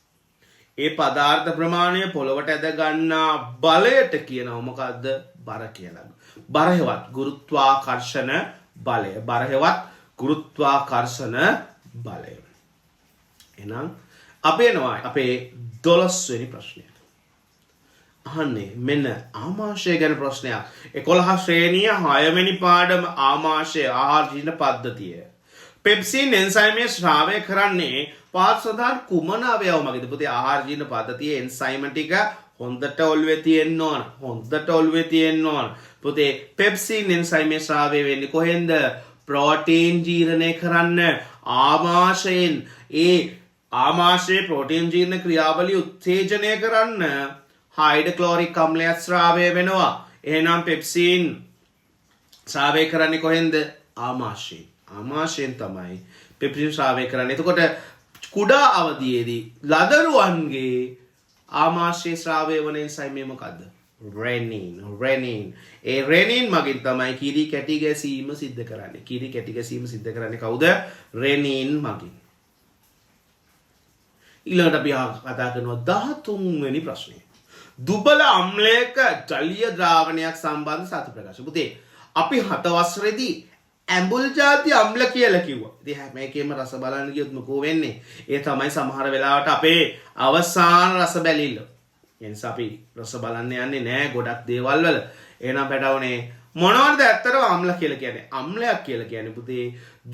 ඒ පදාර්ථ ප්‍රමාණය පොළොවට ඇද ගන්නා බලයට කියනවා මොකද්ද? බර කියලා. බර හෙවත් ගුරුත්වාකර්ෂණ බලය. බර හෙවත් ගුරුත්වාකර්ෂණ බලය. එහෙනම් අපි එනවා අපේ 12 වෙනි ප්‍රශ්නයට. අහන්නේ මෙන්න ආමාශය ගැන ප්‍රශ්නයක්. 11 ශ්‍රේණිය 6 වෙනි පාඩම ආමාශය ආහාර ජීර්ණ පද්ධතිය. පෙප්සින් එන්සයිමය ශ්‍රාවය කරන්නේ පහත් සඳහන් කුමන අවයව මගේද? පුතේ ආහාර ජීර්ණ පද්ධතියේ එන්සයිම ටික හොඳට ඔළුවේ තියෙන්න ඕන. හොඳට ඔළුවේ තියෙන්න ඕන. පුතේ පෙප්සින් එන්සයිමය ශ්‍රාවය වෙන්නේ කොහෙන්ද? ප්‍රෝටීන් ජීර්ණය කරන්න ආමාශයෙන්. ඒ ආමාශයේ ප්‍රෝටීන් ජීර්ණ ක්‍රියාවලිය උත්තේජනය කරන්න හයිඩ්‍රොක්ලෝරික් අම්ලයක් ස්‍රාවය වෙනවා. එහෙනම් පෙප්සින් ශ්‍රාවය කරන්නේ කොහෙන්ද? ආමාශයෙන්. ආමාශයෙන් තමයි පෙප්සින් ශ්‍රාවය කරන්නේ. එතකොට කුඩා අවධියේදී ලදරුවන්ගේ ආමාශයේ ශ්‍රාවය වන නිසා මේ මොකද්ද? රෙනින්. ඒ රෙනින් මගින් තමයි කිරි කැටි ගැසීම සිද්ධ කරන්නේ. කිරි කැටි ගැසීම සිද්ධ කරන්නේ කවුද? රෙනින් මගින්. ඊළඟට අපි කතා කරනවා 13 වෙනි ප්‍රශ්නය. දුබල අම්ලයක ජලීය ද්‍රාවණයක් සම්බන්ධ සත්‍ය ප්‍රකාශ. පුතේ අපි 7 වසරේදී ඇඹුල් ಜಾති අම්ල කියලා කිව්වා. ඉතින් හැම එකෙම රස බලන්න ගියොත් මොකෝ වෙන්නේ? ඒ තමයි සමහර වෙලාවට අපේ අවසාන රස බැලිල්ල. ඒ නිසා අපි රස බලන්න යන්නේ නැහැ ගොඩක් දේවල් වල. එහෙනම් පැටවනේ මොනවද ඇත්තටම අම්ල කියලා කියන්නේ? අම්ලයක් කියලා කියන්නේ පුතේ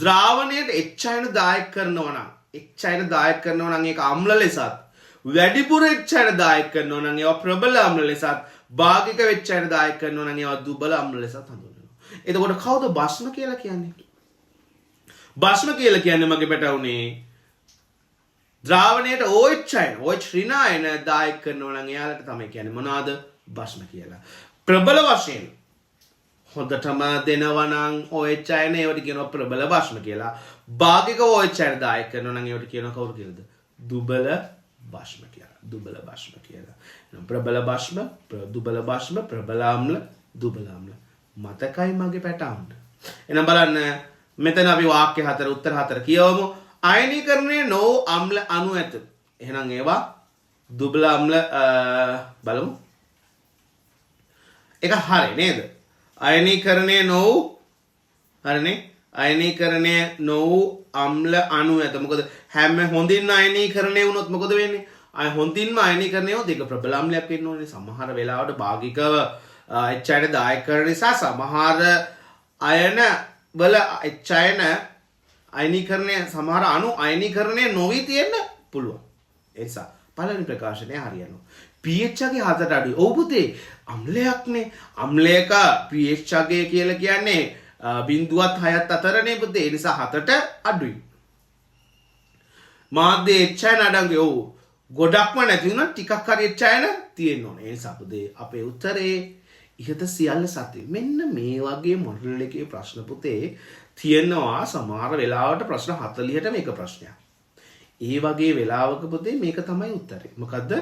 ද්‍රාවණයට එච්චායන දායක කරනවා නම් ඒක අම්ල ලෙසත් වැඩිපුර එච්චායන දායක කරනවා නම් ඒවා ප්‍රබල අම්ල ලෙසත් භාගික වෙච්චායන දායක කරනවා නම් ඒවා දුබල අම්ල ලෙසත් හඳුන්වනවා. එතකොට කවුද භස්ම කියලා කියන්නේ? භස්ම කියලා කියන්නේ මගේ පැටවුනේ ද්‍රාවණයට OH ඍණායන දායක කරනවා නම් එයාලට තමයි කියන්නේ මොනවාද? භස්ම කියලා. ප්‍රබල වශයෙන් හොඳටම දෙනවා නම් OH අයන ඒවට කියනවා ප්‍රබල භස්ම කියලා. භාගික OH අයන දායක කරනවා නම් ඒවට කියනවා කවුරු කියලාද? දුබල භස්ම කියලා. දුබල භස්ම කියලා. ප්‍රබල භස්ම, දුබල භස්ම, ප්‍රබල අම්ල, දුබල අම්ල. මතකයි මගේ පැටවුන්ට. එහෙනම් බලන්න මෙතන අපි වාක්‍ය 4 උත්තර 4 කියවමු. අයනීකරණයේ නො අම්ල අණු ඇත. එහෙනම් ඒවා දුබල අම්ල බලමු. ඒක හරි නේද? අයනීකරණයේ නො හරිනේ. අයනීකරණයේ නො අම්ල අණු ඇත. මොකද හැම හොඳින් අයනීකරණය වුණොත් මොකද වෙන්නේ? හොඳින්ම අයනීකරණය වුණොත් ඒක ප්‍රබල අම්ලයක් වෙන්න ඕනේ. සමහර වෙලාවට භාගිකව එච්චායන දායක කරන නිසා සමහර අයන වල එච්චායන අයනීකරණය සමහර අණු අයනීකරණය නොවි තියෙන්න පුළුවන්. ඒ නිසා පළවෙනි ප්‍රකාශනය හරියනවා. pH අගේ 7ට අඩුයි. ඔව් පුතේ අම්ලයක්නේ. අම්ලයක pH අගය කියලා කියන්නේ 0.6ත් අතරනේ පුතේ. ඒ නිසා 7ට අඩුයි. මාධ්‍ය එච්චායන අඩංගේ ඔව් ගොඩක්ම නැති වුණා ටිකක් හරි එච්චායන තියෙන්න ඕනේ. ඒ නිසා පුතේ අපේ උත්තරේ ඉහත සියල්ල සත්‍ය. මෙන්න මේ වගේ මොඩල් එකේ ප්‍රශ්න පුතේ තියෙනවා සමහර වෙලාවට ප්‍රශ්න 40ටම එක ප්‍රශ්නයක්. ඒ වගේ වෙලාවක පුතේ මේක තමයි උත්තරේ. මොකද්ද?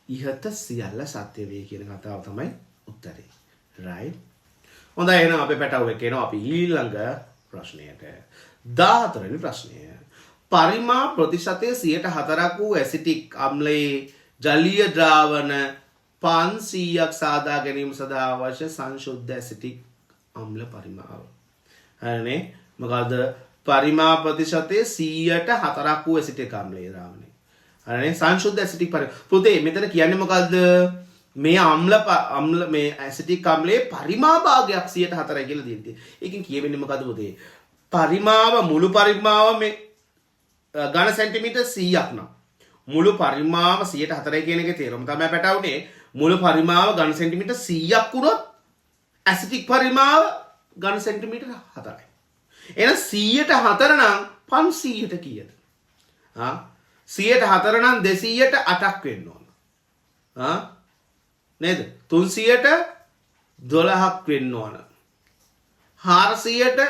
ඉහත සියල්ල සත්‍ය වේ කියන කතාව තමයි උත්තරේ. right? හොඳයි එහෙනම් අපේ පැටවුව එක එනවා අපි ඊළඟ ප්‍රශ්නයට. 14 වෙනි ප්‍රශ්නය. පරිමා ප්‍රතිශතයේ 4% වූ ඇසිටික් අම්ලයේ ජලීය ද්‍රාවණ 500ක් සාදා ගැනීම සඳහා අවශ්‍ය සංශුද්ධ ඇසිටික් අම්ල පරිමාව. හරිනේ? මොකද පරිමා ප්‍රතිශතයේ 100% වූ ඇසිටික් අම්ලයේ ද්‍රාවණය. හරිනේ? සංශුද්ධ ඇසිටික් පරිමාව. පුතේ මෙතන කියන්නේ මොකද්ද? මේ අම්ල මේ ඇසිටික් අම්ලයේ පරිමා භාගයක් 104යි කියලා දෙන්නේ. ඒකෙන් කියවෙන්නේ මොකද්ද පුතේ? පරිමාව මුළු පරිමාව මේ ඝන සෙන්ටිමීටර් 100ක් නම් මුළු පරිමාව 104යි කියන එකේ තේරුම තමයි පැටවුනේ මුළු පරිමාව ඝන සෙන්ටිමීටර් 100ක් වුණොත් ඇසිටික් පරිමාව ඝන සෙන්ටිමීටර් 4යි. එහෙනම් 104 නම් 500ට කීයද? 104 නම් 200ට 8ක් වෙන්න ඕන. නේද? 300ට 12ක් වෙන්න ඕන. 400ට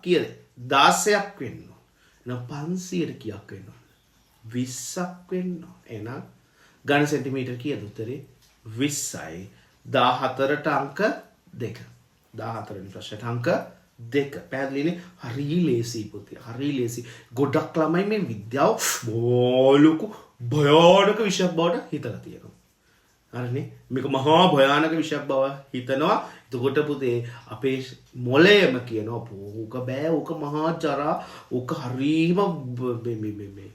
කීයද? 16ක් වෙන්න ඕන. එහෙනම් 500ට කීයක් වෙන්න ඕන? 20ක් වෙන්න ඕන. එහෙනම් ඝන සෙන්ටිමීටර් කීයද උත්තරේ? 20යි. 14ට අංක 2. 14 වෙනි ප්‍රශ්නට අංක 2. පැහැදිලිනේ? හරි ලේසි පුතේ. හරි ලේසි. ගොඩක් ළමයි මේ විද්‍යාව බෝලුකු භයානක විෂයක් බවට හිතලා තියෙනවා. හරිනේ? මේක මහා භයානක විෂයක් බව හිතනවා. එතකොට පුතේ අපේ මොළයම කියනවා ඕක බෑ ඕක මහා ජරා ඕක හරීම මේ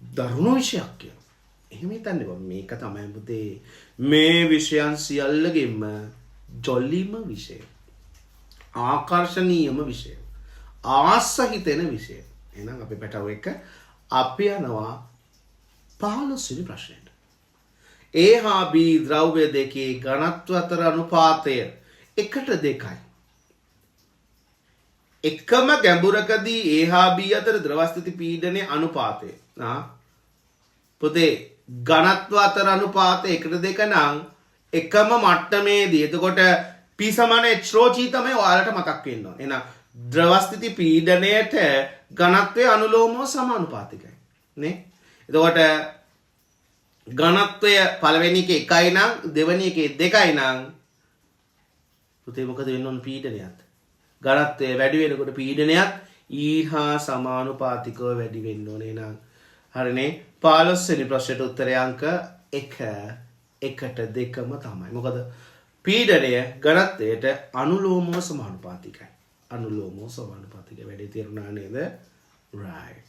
දරුණු විෂයක් කියලා. එහෙම හිතන්න බෑ. මේක තමයි පුතේ මේ විෂයන් සියල්ලගෙම ජොලිම විෂය. ආකර්ෂණීයම විෂය. ආස හිතෙන විෂය. එහෙනම් අපි පැටව එක අපි යනවා 15 වෙනි ප්‍රශ්නයට. A හා B ද්‍රව්‍ය දෙකේ ඝනත්ව අතර අනුපාතය 1:2යි. එකම ගැඹුරකදී A හා B අතර ද්‍රව ස්ථිති පීඩනයේ අනුපාතය. පුතේ ඝනත්ව අතර අනුපාත 1:2 නම් එකම මට්ටමේදී එතකොට P සමාන h/g තමයි ඔයාලට මතක් වෙන්න ඕනේ. එහෙනම් ද්‍රව ස්ථිති පීඩනයට ඝනත්වයේ අනුලෝමව සමානුපාතිකයි. නේ? එතකොට ඝනත්වය පළවෙනි එකේ 1යි නම් දෙවෙනි එකේ 2යි නම් පුතේ මොකද වෙන්න ඕන පීඩනයත්? ඝනත්වය වැඩි වෙනකොට පීඩනයත් E හා සමානුපාතිකව වැඩි වෙන්න ඕනේ නං. හරිනේ 15 වෙනි ප්‍රශ්නෙට උත්තරය අංක 1 1ට 2ම තමයි. මොකද පීඩනය ඝනත්වයට අනුලෝමව සමානුපාතිකයි. අනුලෝමව සමානුපාතිකයි. වැඩි තේරුණා නේද? right.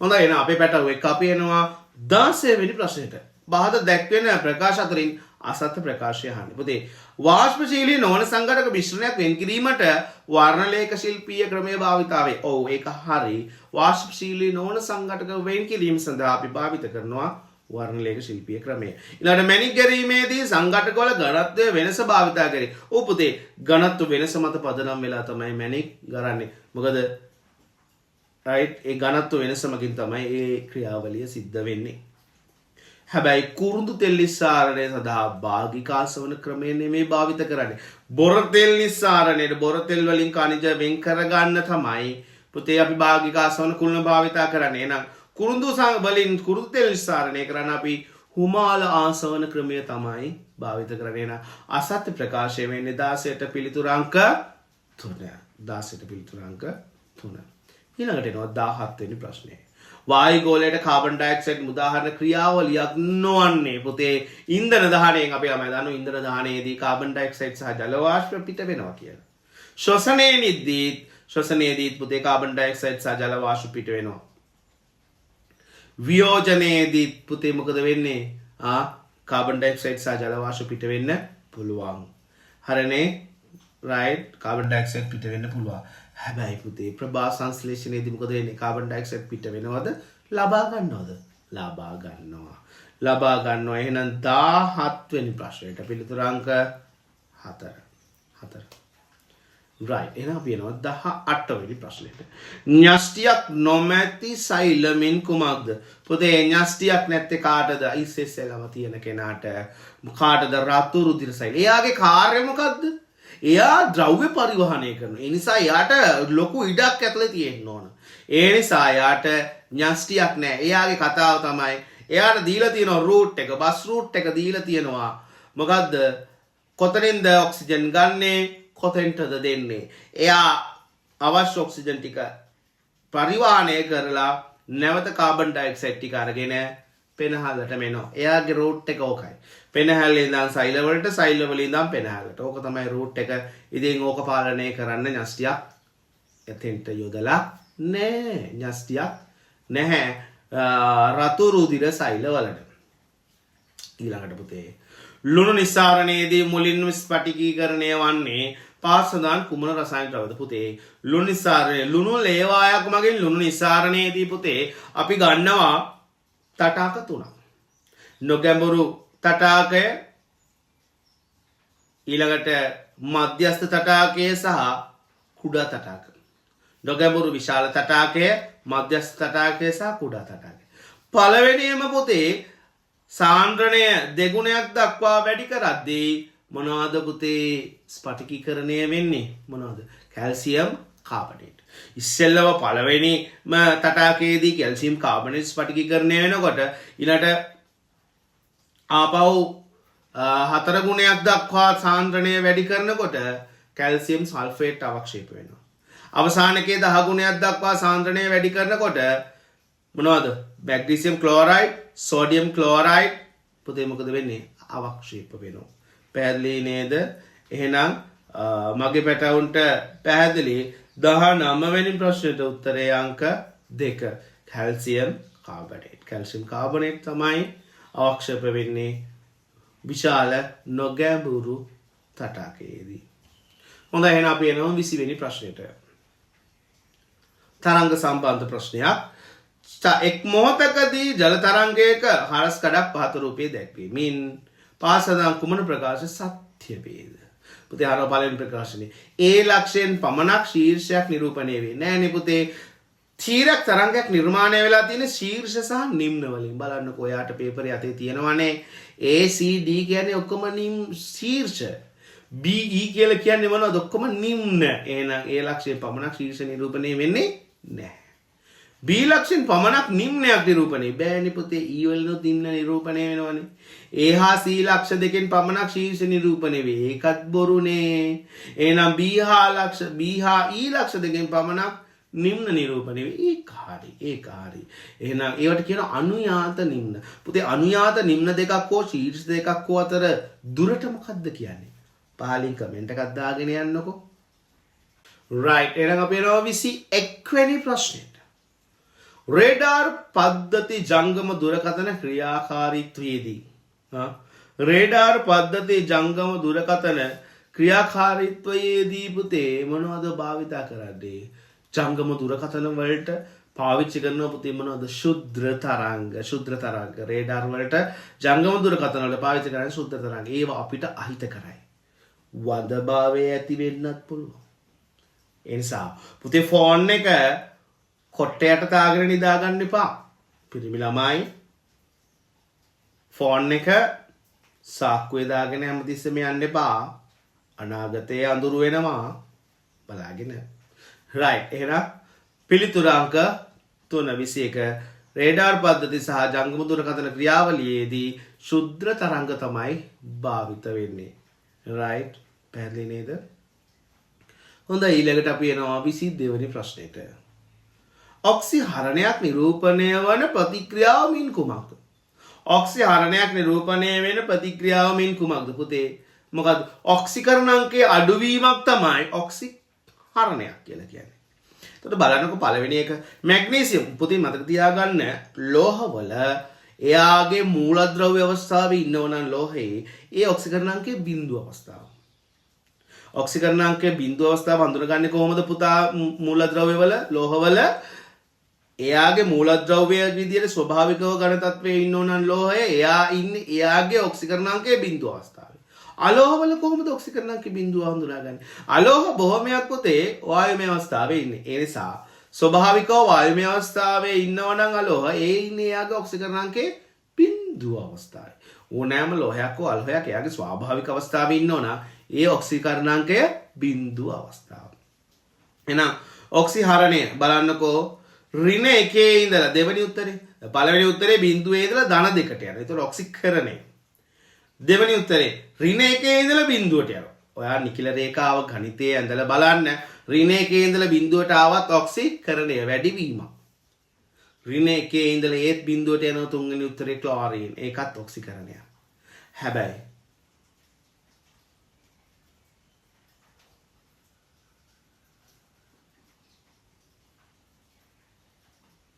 හොඳයි එහෙනම් අපේ පැටව එක අපි එනවා 16 වෙනි ප්‍රශ්නෙට. බාහිර දැක්වෙන ප්‍රකාශ අතරින් අසත්‍ය ප්‍රකාශය අහන්න. පුතේ වාෂ්පශීලී නොවන සංඝටක මිශ්‍රණයක් වෙන් කිරීමට වර්ණලේඛ ශිල්පීය ක්‍රමයේ භාවිතාවේ. ඔව් ඒක හරි. වාෂ්පශීලී නොවන සංඝටක වෙන් කිරීම සඳහා අපි භාවිත කරනවා වර්ණලේඛ ශිල්පීය ක්‍රමය. ඊළඟට මැණික් ගැරීමේදී සංඝටක වල ඝනත්වයේ වෙනස භාවිතා කරේ. ඔව් පුතේ ඝනත්ව වෙනස මත පදනම් වෙලා තමයි මැණික් ගරන්නේ. මොකද right ඒ ඝනත්ව වෙනසමකින් තමයි ඒ ක්‍රියාවලිය සිද්ධ වෙන්නේ. හැබැයි කුරුඳු තෙල් නිස්සාරණය සඳහා භාගික ආසවන ක්‍රමය නෙමෙයි භාවිත කරන්නේ. බොර තෙල් නිස්සාරණයට බොර තෙල් වලින් කනිජ වෙන් කරගන්න තමයි පුතේ අපි භාගික ආසවන කුලන භාවිතා කරන්නේ. එහෙනම් කුරුඳු වලින් කුරුඳු තෙල් නිස්සාරණය කරන්න අපි හුමාල ආසවන ක්‍රමය තමයි භාවිත කරන්නේ. එහෙනම් අසත්‍ය ප්‍රකාශය වෙන්නේ 16ට පිළිතුරු අංක 3. 16ට පිළිතුරු අංක 3. ඊළඟට එනවා 17 වෙනි ප්‍රශ්නේ. වායුගෝලයට කාබන් ඩයොක්සයිඩ් මුදාහරණ ක්‍රියාවලියක් නොවන්නේ පුතේ ඉන්ධන දහනයෙන් අපි ළමයි දන්නවා ඉන්ධන දහනයේදී කාබන් ඩයොක්සයිඩ් සහ ජල වාෂ්ප පිට වෙනවා කියලා. ශ්වසනයේදීත් පුතේ කාබන් ඩයොක්සයිඩ් සහ ජල වාෂ්ප පිට වෙනවා. වියෝජනයේදීත් පුතේ මොකද වෙන්නේ? කාබන් ඩයොක්සයිඩ් සහ ජල වාෂ්ප පිට වෙන්න පුළුවන්. හරිනේ? right කාබන් ඩයොක්සයිඩ් පිට වෙන්න පුළුවන්. හැබැයි පුතේ ප්‍රභා සංශ්ලේෂණයේදී මොකද වෙන්නේ? කාබන් ඩයොක්සයිඩ් පිට වෙනවද? ලබා ගන්නවද? ලබා ගන්නවා. ලබා ගන්නවා. එහෙනම් 17 වෙනි ප්‍රශ්නෙට පිළිතුරු අංක 4. right එහෙනම් අපි යනවා 18 වෙනි ප්‍රශ්නෙට. න්‍යෂ්ටියක් නොමැති සෛලමින් කුමක්ද? පුතේ න්‍යෂ්ටියක් නැත්තේ කාටද? ඉස්සෙල්ලාම තියෙන කෙනාට. කාටද? රතු රුධිර සෛල. එයාගේ කාර්යය මොකද්ද? එයා ද්‍රව්‍ය පරිවහනය කරනවා. ඒ නිසා එයාට ලොකු ඉඩක් ඇතුලේ තියෙන්න ඕන. ඒ නිසා එයාට න්‍යෂ්ටියක් නැහැ. එයාගේ කතාව තමයි එයාට දීලා තියෙනවා රූට් එක, බස් රූට් එක දීලා තියෙනවා. මොකද්ද? කොතනින්ද ඔක්සිජන් ගන්නෙ? කොතෙන්ටද දෙන්නේ? එයා අවශ්‍ය ඔක්සිජන් ටික පරිවහනය කරලා නැවත කාබන් ඩයොක්සයිඩ් ටික අරගෙන පෙනහලට මෙනවා. එයාගේ රූට් එක ඕකයි. පෙනහැල්ලේ ඉඳන් සෛල වලට, සෛල වලින් ඉඳන් පෙනහැල්ලට. ඕක තමයි රූට් එක. ඉතින් ඕක පාලනය කරන්න න්‍යෂ්ටියක් එතෙන්ට යොදලා නෑ. න්‍යෂ්ටියක් නැහැ රතු රුධිර සෛල වලට. ඊළඟට පුතේ ලුණු නිස්සාරණයේදී මුලින්ම ස්ෆටිකීකරණය වන්නේ පාසදාන් කුමන රසායනික ද්‍රව්‍යද? පුතේ ලුණු නිස්සාරණය ලුණු ලේවායක් මගින් ලුණු නිස්සාරණයේදී පුතේ අපි ගන්නවා තටාක 3ක්. නොගැඹුරු තටාකය, ඊළඟට මධ්‍යස්ථ තටාකය සහ කුඩා තටාක. නොගැඹුරු විශාල තටාකය, මධ්‍යස්ථ තටාකය සහ කුඩා තටාකය. පළවෙනියම පුතේ සාන්ද්‍රණය දෙගුණයක් දක්වා වැඩි කරද්දී මොනවද පුතේ ස්ෆටිකීකරණය වෙන්නේ? මොනවද? Calcium carbonate. ඉස්සෙල්ලම පළවෙනිම තටාකයේදී කැල්සියම් කාබනේට් ස්ෆටිකීකරණය වෙනකොට ඊළඟට ආපහු 4 ගුණයක් දක්වා සාන්ද්‍රණය වැඩි කරනකොට කැල්සියම් සල්ෆේට් අවක්ෂේප වෙනවා. අවසානකේ 10 ගුණයක් දක්වා සාන්ද්‍රණය වැඩි කරනකොට මොනවද? මැග්නීසියම් ක්ලෝරයිඩ්, සෝඩියම් ක්ලෝරයිඩ් පුතේ මොකද වෙන්නේ? අවක්ෂේප වෙනවා. පැහැදිලි නේද? එහෙනම් මගේ පැටවුන්ට පැහැදිලි 19 වෙනි ප්‍රශ්නෙට උත්තරේ අංක 2 කැල්සියම් කාබනේට්. කැල්සියම් කාබනේට් තමයි අවක්ෂේප වෙන්නේ විශාල නොගැඹුරු තටාකයේදී. හොඳයි එහෙනම් අපි එනවා 20 වෙනි ප්‍රශ්නෙට. තරංග සම්බන්ධ ප්‍රශ්නයක්. එක් මොහොතකදී ජල තරංගයක හරස් කඩක් පහත රූපයේ දැක්වීමෙන් පාසදා කුමන ප්‍රකාශ සත්‍ය වේද? පුතේ අර පළවෙනි ප්‍රකාශනේ ඒ ලක්ෂයෙන් පමණක් ශීර්ෂයක් නිරූපණය වේ. නෑනේ පුතේ තීරක තරංගයක් නිර්මාණය වෙලා තියෙන ශීර්ෂ සහ නිම්න වලින්. බලන්නකෝ ඔයාට පේපරේ අතේ තියෙනවානේ A C D කියන්නේ ඔක්කොම ශීර්ෂ. B E කියලා කියන්නේ මොනවද? ඔක්කොම නිම්න. එහෙනම් A ලක්ෂණය පමණක් ශීර්ෂ නිරූපණය වෙන්නේ නැහැ. B ලක්ෂණ පමණක් නිම්නයක් නිරූපණය බෑනේ පුතේ. E වලිනුත් නිම්න නිරූපණය වෙනවනේ. A හා C ලක්ෂ දෙකෙන් පමණක් ශීර්ෂ නිරූපණය වේ. ඒකත් බොරුනේ. එහෙනම් B හා E ලක්ෂ දෙකෙන් පමණක් නිම්න නිරූපණය වේ. ඒක හරි. එහෙනම් ඒවට කියන අනුයාත නිම්න. පුතේ අනුයාත නිම්න දෙකක් හෝ ශීර්ෂ දෙකක් හෝ අතර දුරට මොකක්ද කියන්නේ? පහලින් කමෙන්ට් එකක් දාගෙන යන්නකෝ. right. එහෙනම් අපි යනවා 21 වෙනි ප්‍රශ්නෙට. රේඩාර් පද්ධති ජංගම දුරකථන ක්‍රියාකාරීත්වයේදී රේඩාර් පද්ධති ජංගම දුරකථන ක්‍රියාකාරීත්වයේදී පුතේ මොනවද භාවිතා කරන්නේ? ජංගම දුරකථන වලට පාවිච්චි කරනවා පුතේ මොනවද? ශුද්‍ර තරංග. රේඩාර් වලට ජංගම දුරකථන වලට පාවිච්චි කරන්නේ ශුද්‍ර තරංග. ඒවා අපිට අහිත කරයි. වදභාවය ඇති වෙන්නත් පුළුවන්. ඒ නිසා පුතේ ෆෝන් එක කොට්ටයට දාගෙන නිදාගන්න එපා. පිරිමි ළමයි ෆෝන් එක සාක්කුවේ දාගෙන හැමතිස්සෙම යන්න එපා. අනාගතයේ අඳුරු වෙනවා බලාගෙන. right. එහෙනම් පිළිතුර අංක 3 රේඩාර් පද්ධති සහ ජංගම දුරකථන ක්‍රියාවලියේදී ශුද්‍ර තරංග තමයි භාවිත වෙන්නේ. right. පැහැදිලි නේද? හොඳයි ඊළඟට අපි එනවා 22 වෙනි ප්‍රශ්නෙට. ඔක්සිහරණයක් නිරූපණය වන ප්‍රතික්‍රියාව මින් කුමක්ද? ඔක්සිහරණයක් නිරූපණය වෙන ප්‍රතික්‍රියාව මින් කුමක්ද පුතේ? මොකද ඔක්සිකරණ අංකයේ අඩුවීමක් තමයි ඔක්සිහරණයක් කියලා කියන්නේ. එතකොට බලන්නකො පළවෙනි එක මැග්නීසියම්. පුතේ මතක තියාගන්න ලෝහවල එයාගේ මූලද්‍රව්‍ය අවස්ථාවේ ඉන්නව නම් ලෝහයේ ඒ ඔක්සිකරණ අංකයේ බිඳුව අවස්ථාව. ඔක්සිකරණ අංකයේ බිඳුව අවස්ථාව හඳුනගන්නේ කොහොමද පුතා? මූලද්‍රව්‍ය වල ලෝහවල එයාගේ මූලද්‍රව්‍ය විදියට ස්වභාවිකව ඝන තත්ත්වයේ ඉන්නව නම් ලෝහය එයා ඉන්නේ එයාගේ ඔක්සිකරණ අංකයේ බිඳුව අවස්ථාවේ. අලෝහවල කොහොමද ඔක්සිකරණ අංකයේ බිඳුව හඳුනාගන්නේ? අලෝහ බොහොමයක් පුතේ වායුමය අවස්ථාවේ ඉන්නේ. ඒ නිසා ස්වභාවිකව වායුමය අවස්ථාවේ ඉන්නව නම් අලෝහ ඒ ඉන්නේ එයාගේ ඔක්සිකරණ අංකයේ බිඳුව අවස්ථාවේ. ඕනෑම ලෝහයක් හෝ අලෝහයක් එයාගේ ස්වාභාවික අවස්ථාවේ ඉන්නව නම් ඒ ඔක්සිකරණ අංකය බිඳුව අවස්ථාව. එහෙනම් ඔක්සිහරණය බලන්නකෝ ඍණ 1 ඉඳලා දෙවෙනි උත්තරේ. පළවෙනි උත්තරේ බිඳුවේ ඉඳලා ධන 2ට යනවා. ඒතකොට ඔක්සිකරණය. දෙවෙනි උත්තරේ ඍණ 1 ඉඳලා බිඳුවට යනවා. ඔයා නිකිල රේඛාව ගණිතයේ ඇඳලා බලන්න. ඍණ 1 ඉඳලා බිඳුවට ආවත් ඔක්සිකරණය වැඩිවීමක්. ඍණ 1 ඉඳලා ඒත් බිඳුවට යනවා. තුන්වෙනි උත්තරේ ක්ලෝරින්. ඒකත් ඔක්සිකරණයක්. හැබැයි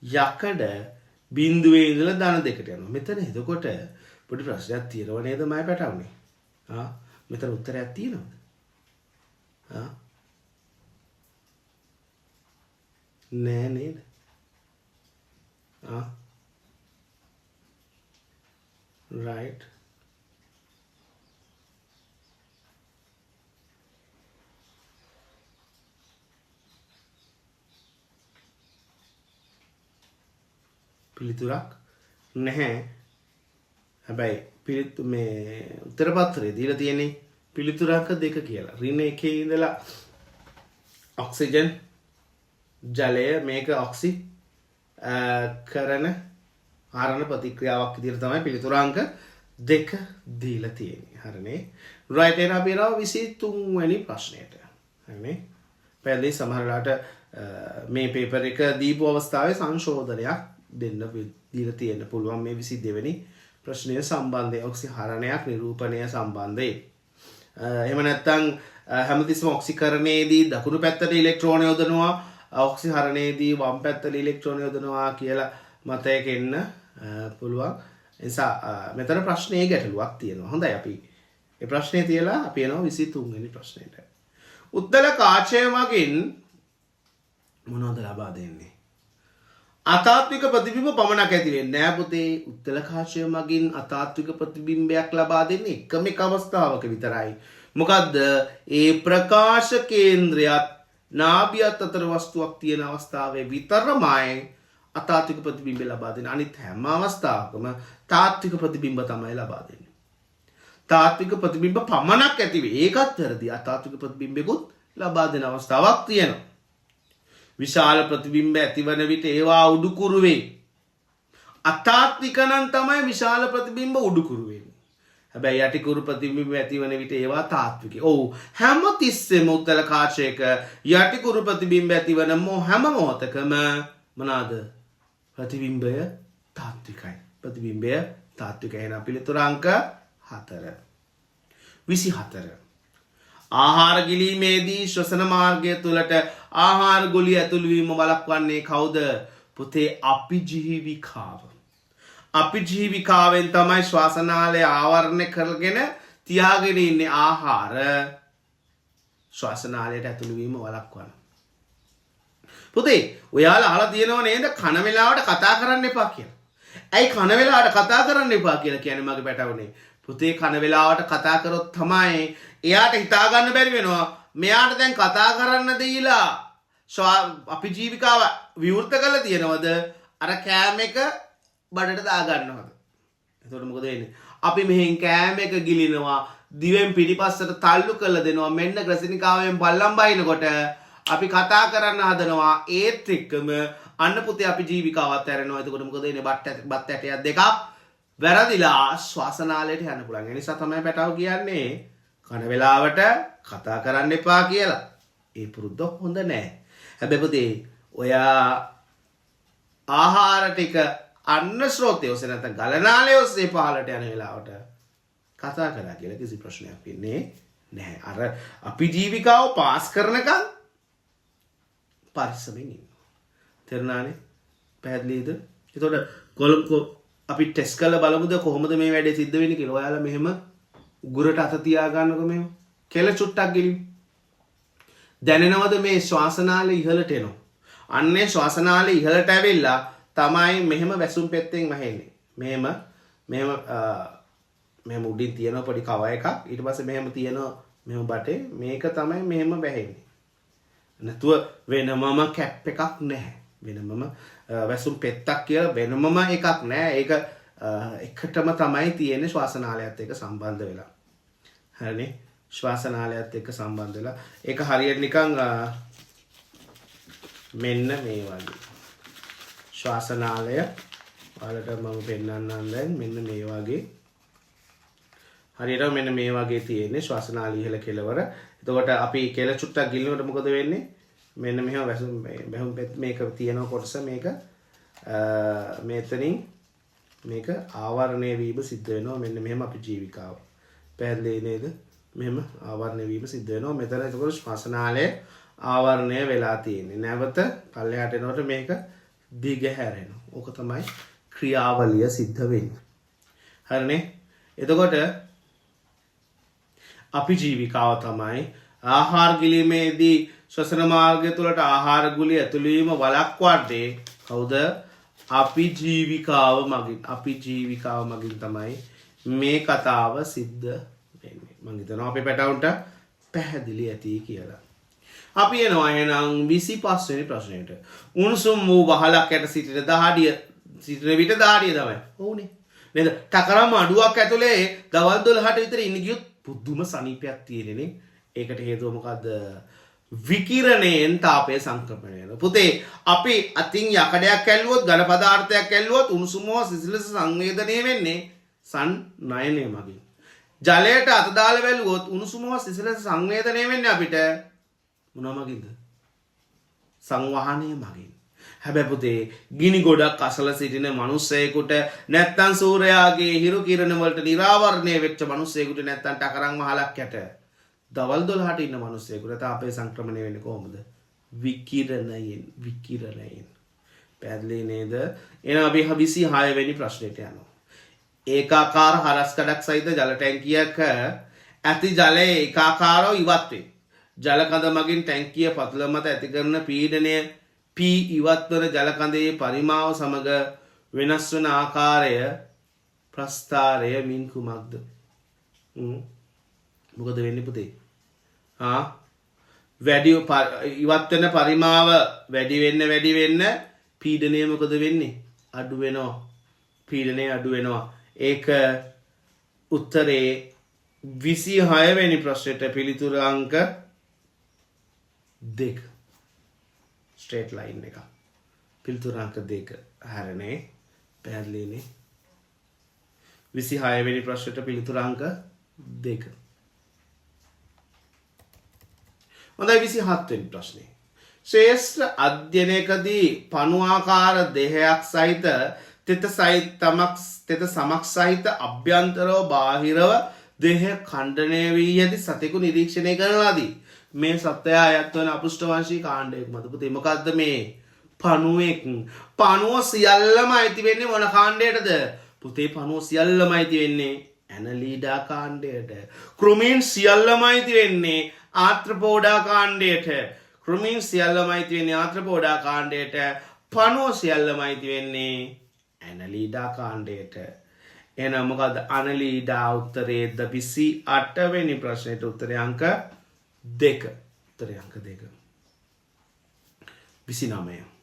යකඩ බිඳුවේ ඉඳලා ධන 2ට යනවා. මෙතන එතකොට පොඩි ප්‍රශ්නයක් තියෙනව නේද මම පැටවුනේ? මෙතන උත්තරයක් තියෙනවද? නෑ නේද? right. පිළිතුරක් නැහැ. හැබැයි උත්තර පත්‍රයේ දීලා තියෙන්නේ පිළිතුර අංක 2 කියලා. ඍණ 1 ඉඳලා ඔක්සිජන් ජලය මේක ඔක්සි කරන ආරණ ප්‍රතික්‍රියාවක් විදිහට තමයි පිළිතුර අංක 2 දීලා තියෙන්නේ. හරිනේ. right. එහෙනම් අපි යනවා 23 වෙනි ප්‍රශ්නයට. හරිනේ. පැහැදිලි සමහරලාට මේ පේපර් එක දීපු අවස්ථාවේ සංශෝධනයක් දෙන්න දීලා තියෙන්න පුළුවන් මේ 22 වෙනි ප්‍රශ්නය සම්බන්ධයෙන් ඔක්සිහරණයක් නිරූපණය සම්බන්ධයෙන්. එහෙම නැත්නම් හැමතිස්සම ඔක්සිකරණයේදී දකුණු පැත්තට ඉලෙක්ට්‍රෝන යොදනවා, ඔක්සිහරණයේදී වම් පැත්තට ඉලෙක්ට්‍රෝන යොදනවා කියලා මතයක එන්න පුළුවන්. ඒ නිසා මෙතන ප්‍රශ්නයේ ගැටලුවක් තියෙනවා. හොඳයි අපි මේ ප්‍රශ්නේ තියලා අපි යනවා 23 වෙනි ප්‍රශ්නෙට. උත්තර කාචය මගින් මොනවද ලබා දෙන්නේ? අතාත්වික ප්‍රතිබිම්බ පමණක් ඇති වෙන්නේ නෑ පුතේ. උත්තර කාචය මගින් අතාත්වික ප්‍රතිබිම්බයක් ලබා දෙන්නේ එකම එක අවස්ථාවක විතරයි. මොකද්ද? ඒ ප්‍රකාශ කේන්ද්‍රයත් නාභියත් අතර වස්තුවක් තියෙන අවස්ථාවේ විතරමයි අතාත්වික ප්‍රතිබිම්බය ලබා දෙන්නේ. අනිත් හැම අවස්ථාවකම තාත්වික ප්‍රතිබිම්බ තමයි ලබා දෙන්නේ. තාත්වික ප්‍රතිබිම්බ පමණක් ඇති වේ. ඒකත් වැරදි. අතාත්වික ප්‍රතිබිම්බෙකුත් ලබා දෙන අවස්ථාවක් තියෙනවා. විශාල ප්‍රතිබිම්බ ඇතිවන විට ඒවා උඩුකුරු වේ. අතාත්වික නම් තමයි විශාල ප්‍රතිබිම්බ උඩුකුරු වෙන්නේ. හැබැයි යටිකුරු ප්‍රතිබිම්බ ඇතිවන විට ඒවා තාත්විකයි. ඔව් හැම තිස්සෙම උත්තර කාශයක යටිකුරු ප්‍රතිබිම්බ ඇතිවන හැම මොහොතකම මොනවාද? ප්‍රතිබිම්බය තාත්විකයි. ප්‍රතිබිම්බය තාත්විකයි. එහෙනම් පිළිතුර අංක 4. 24. ආහාර ගිලීමේදී ශ්වසන මාර්ගය තුළට ආහාර ගොලි ඇතුළු වීම වළක්වන්නේ කවුද? පුතේ අපිජීවිකාව. අපිජීවිකාවෙන් තමයි ශ්වාසනාලය ආවරණය කරගෙන තියාගෙන ඉන්නේ ආහාර ශ්වාසනාලයට ඇතුළු වීම වළක්වන. පුතේ ඔයාලා අහලා තියෙනව නේද කන වෙලාවට කතා කරන්න එපා කියලා. ඇයි කන වෙලාවට කතා කරන්න එපා කියලා කියන්නේ මගේ පැටවුනේ? පුතේ කන වෙලාවට කතා කරොත් තමයි එයාට හිතා ගන්න බැරි වෙනවා. මෙයාට දැන් කතා කරන්න දීලා අපි ජීවිකාව විවෘත කරලා තියෙනවද? අර කෑම එක බඩට දා ගන්නවද? එතකොට මොකද වෙන්නේ? අපි මෙහෙන් කෑම එක ගිලිනවා, දිවෙන් පිටිපස්සට තල්ලු කරලා දෙනවා. මෙන්න ග්‍රසනිකාවෙන් බල්ලම් බයිනකොට අපි කතා කරන්න හදනවා. ඒත් එක්කම අන්න පුතේ අපි ජීවිකාවත් ඇරෙනවා. එතකොට මොකද වෙන්නේ? බත් ඇටයක් දෙකක් වැරදිලා ශ්වාසනාලයට යන්න පුළුවන්. ඒ නිසා තමයි පැටව කියන්නේ කන වෙලාවට කතා කරන්න එපා කියලා. ඒ පුරුද්ද හොඳ නෑ. හැබැයි පුතේ ඔයා ආහාර ටික අන්න ස්රෝතය ඔස්සේ නැත්නම් ගලනාලය ඔස්සේ පහළට යන වෙලාවට කතා කරා කියලා කිසි ප්‍රශ්නයක් වෙන්නේ නැහැ. අර අපි ජීවිකාව පාස් කරනකම් පරිස්සමෙන් ඉන්න. තේරුණානේ? පැහැදිලිද? එතකොට අපි ටෙස්ට් කරලා බලමුද කොහොමද මේ වැඩේ සිද්ධ වෙන්නේ කියලා. ඔයාලා මෙහෙම උගුරට අත තියා ගන්නකො මෙහෙම. කෙල චුට්ටක් ගිලින්. දැනෙනවද මේ ශ්වාසනාලය ඉහළට එනවා? අන්නේ ශ්වාසනාලය ඉහළට ඇවිල්ලා තමයි මෙහෙම වැසුම් පෙත්තෙන් වැහෙන්නේ. මෙහෙම උඩින් තියෙන පොඩි කව එකක්. ඊට පස්සේ මෙහෙම තියෙන මෙහෙම බටේ මේක තමයි මෙහෙම වැහෙන්නේ. නැතුව වෙනමම කැප් එකක් නැහැ. වෙනමම වැසුම් පෙත්තක් කියලා වෙනමම එකක් නැහැ. ඒක එකටම තමයි තියෙන්නේ ශ්වාසනාලයත් එක්ක සම්බන්ධ වෙලා. හරිනේ? ශ්වාසනාලයත් එක්ක සම්බන්ධ වෙලා ඒක හරියට නිකන් මෙන්න මේ වගේ. ශ්වාසනාලය ඔයාලට මම පෙන්නන්නම් දැන් මෙන්න මේ වගේ. හරියට මෙන්න මේ වගේ තියෙන්නේ ශ්වාසනාලය ඉහළ කෙළවර. එතකොට අපි කෙළ චුට්ටක් ගිලිනකොට මොකද වෙන්නේ? මෙන්න මෙහෙම වැසුම් මේක තියෙන කොටස මේක මෙතනින් මේක ආවරණය වීම සිද්ධ වෙනවා. මෙන්න මෙහෙම අපි ජීවිකාව. පැහැදිලි නේද? මෙහෙම ආවරණය වීම සිද්ධ වෙනවා. මෙතන එතකොට ශ්වාසනාලය ආවරණය වෙලා තියෙන්නේ. නැවත පල්ලෙහාට එනකොට මේක දිග හැරෙනවා. ඕක තමයි ක්‍රියාවලිය සිද්ධ වෙන්නේ. හරිනේ? එතකොට අපි ජීවිකාව තමයි ආහාර ගිලීමේදී ශ්වසන මාර්ගය තුළට ආහාර ගුලි ඇතුළු වීම වළක්වන්නේ කවුද? අපි ජීවිකාව මගින්. අපි ජීවිකාව මගින් තමයි මේ කතාව සිද්ධ වෙන්නේ. මම හිතනවා අපේ පැටවුන්ට පැහැදිලි ඇති කියලා. අපි එනවා එහෙනම් 25 වෙනි ප්‍රශ්නෙට. උණුසුම් වූ වහලක් යට සිටින විට දහඩිය තමයි. ඔව්නේ. නේද? ටකරම් අඩුවක් ඇතුලේ දවල් 12ට විතර ඉන්න ගියොත් පුදුම සනීපයක් තියෙනනේ. ඒකට හේතුව මොකද්ද? විකිරණයෙන් තාපය සංක්‍රමණය වෙනවා. පුතේ අපි අතින් යකඩයක් ඇල්ලුවොත් ඝන පදාර්ථයක් ඇල්ලුවොත් උණුසුම හෝ සිසිලස සංවේදනය වෙන්නේ සංනයනය මගින්. ජලයට අත දාලා බැලුවොත් උණුසුම හෝ සිසිලස සංවේදනය වෙන්නේ අපිට මොනවා මගින්ද? සංවහනය මගින්. හැබැයි පුතේ ගිනි ගොඩක් අසල සිටින මිනිස්සෙකුට නැත්තම් සූර්යාගේ හිරු කිරණ වලට නිරාවරණය වෙච්ච මිනිස්සෙකුට නැත්තම් ටකරන් වහලක් යට දවල් 12ට ඉන්න මිනිස්සෙකුට තාපය සංක්‍රමණය වෙන්නේ කොහොමද? විකිරණයෙන්. පැහැදිලි නේද? එහෙනම් අපි 26 වෙනි ප්‍රශ්නෙට යනවා. ඒකාකාර හරස් කඩක් සහිත ජල ටැංකියක ඇති ජලය ඒකාකාරව ඉවත් වේ. ජල කඳ මගින් ටැංකිය පතුල මත ඇති කරන පීඩනය P ඉවත් වන ජල කඳේ පරිමාව සමග වෙනස් වන ආකාරය ප්‍රස්ථාරය මින් කුමක්ද? මොකද වෙන්නේ පුතේ? වැඩි ඉවත් වෙන පරිමාව වැඩි වෙන්න පීඩනය මොකද වෙන්නේ? අඩු වෙනවා. පීඩනය අඩු වෙනවා. ඒක උත්තරේ 26 වෙනි ප්‍රශ්නෙට පිළිතුරු අංක 2. ස්ට්‍රේට් ලයින් එක. පිළිතුරු අංක 2 හරනේ. පැහැදිලිනේ. 26 වෙනි ප්‍රශ්නෙට පිළිතුරු අංක 2. හොඳයි 27 වෙනි ප්‍රශ්නේ. ශ්‍රේෂ්ඨ අධ්‍යයනයකදී පණුආකාර දෙහයක් සහිත තෙත සමක් සහිත අභ්‍යන්තරව බාහිරව දෙහ ඛණ්ඩනය වී ඇති සතෙකු නිරීක්ෂණය කරනවාදී මේ සත්‍යය අයත් වන අපෘෂ්ඨවංශී කාණ්ඩයක් මත පුතේ මොකද්ද මේ පණුවෙක් පණුව සියල්ලම අයිති වෙන්නේ මොන කාණ්ඩයටද පුතේ පණුව සියල්ලම අයිති වෙන්නේ ඇනලීඩා කාණ්ඩයට කෘමීන් සියල්ලම අයිති වෙන්නේ ආත්‍රපෝඩා කාණ්ඩයට කෘමීන් සියල්ලම අයිති වෙන්නේ ආත්‍රපෝඩා කාණ්ඩයට පණුව සියල්ලම අයිති වෙන්නේ ඇනලීඩා කාණ්ඩයට එහෙනම් මොකද ඇනලීඩා උත්තරේ 28 වෙනි ප්‍රශ්නෙට උත්තරේ අංක 2 උත්තරේ අංක 2 29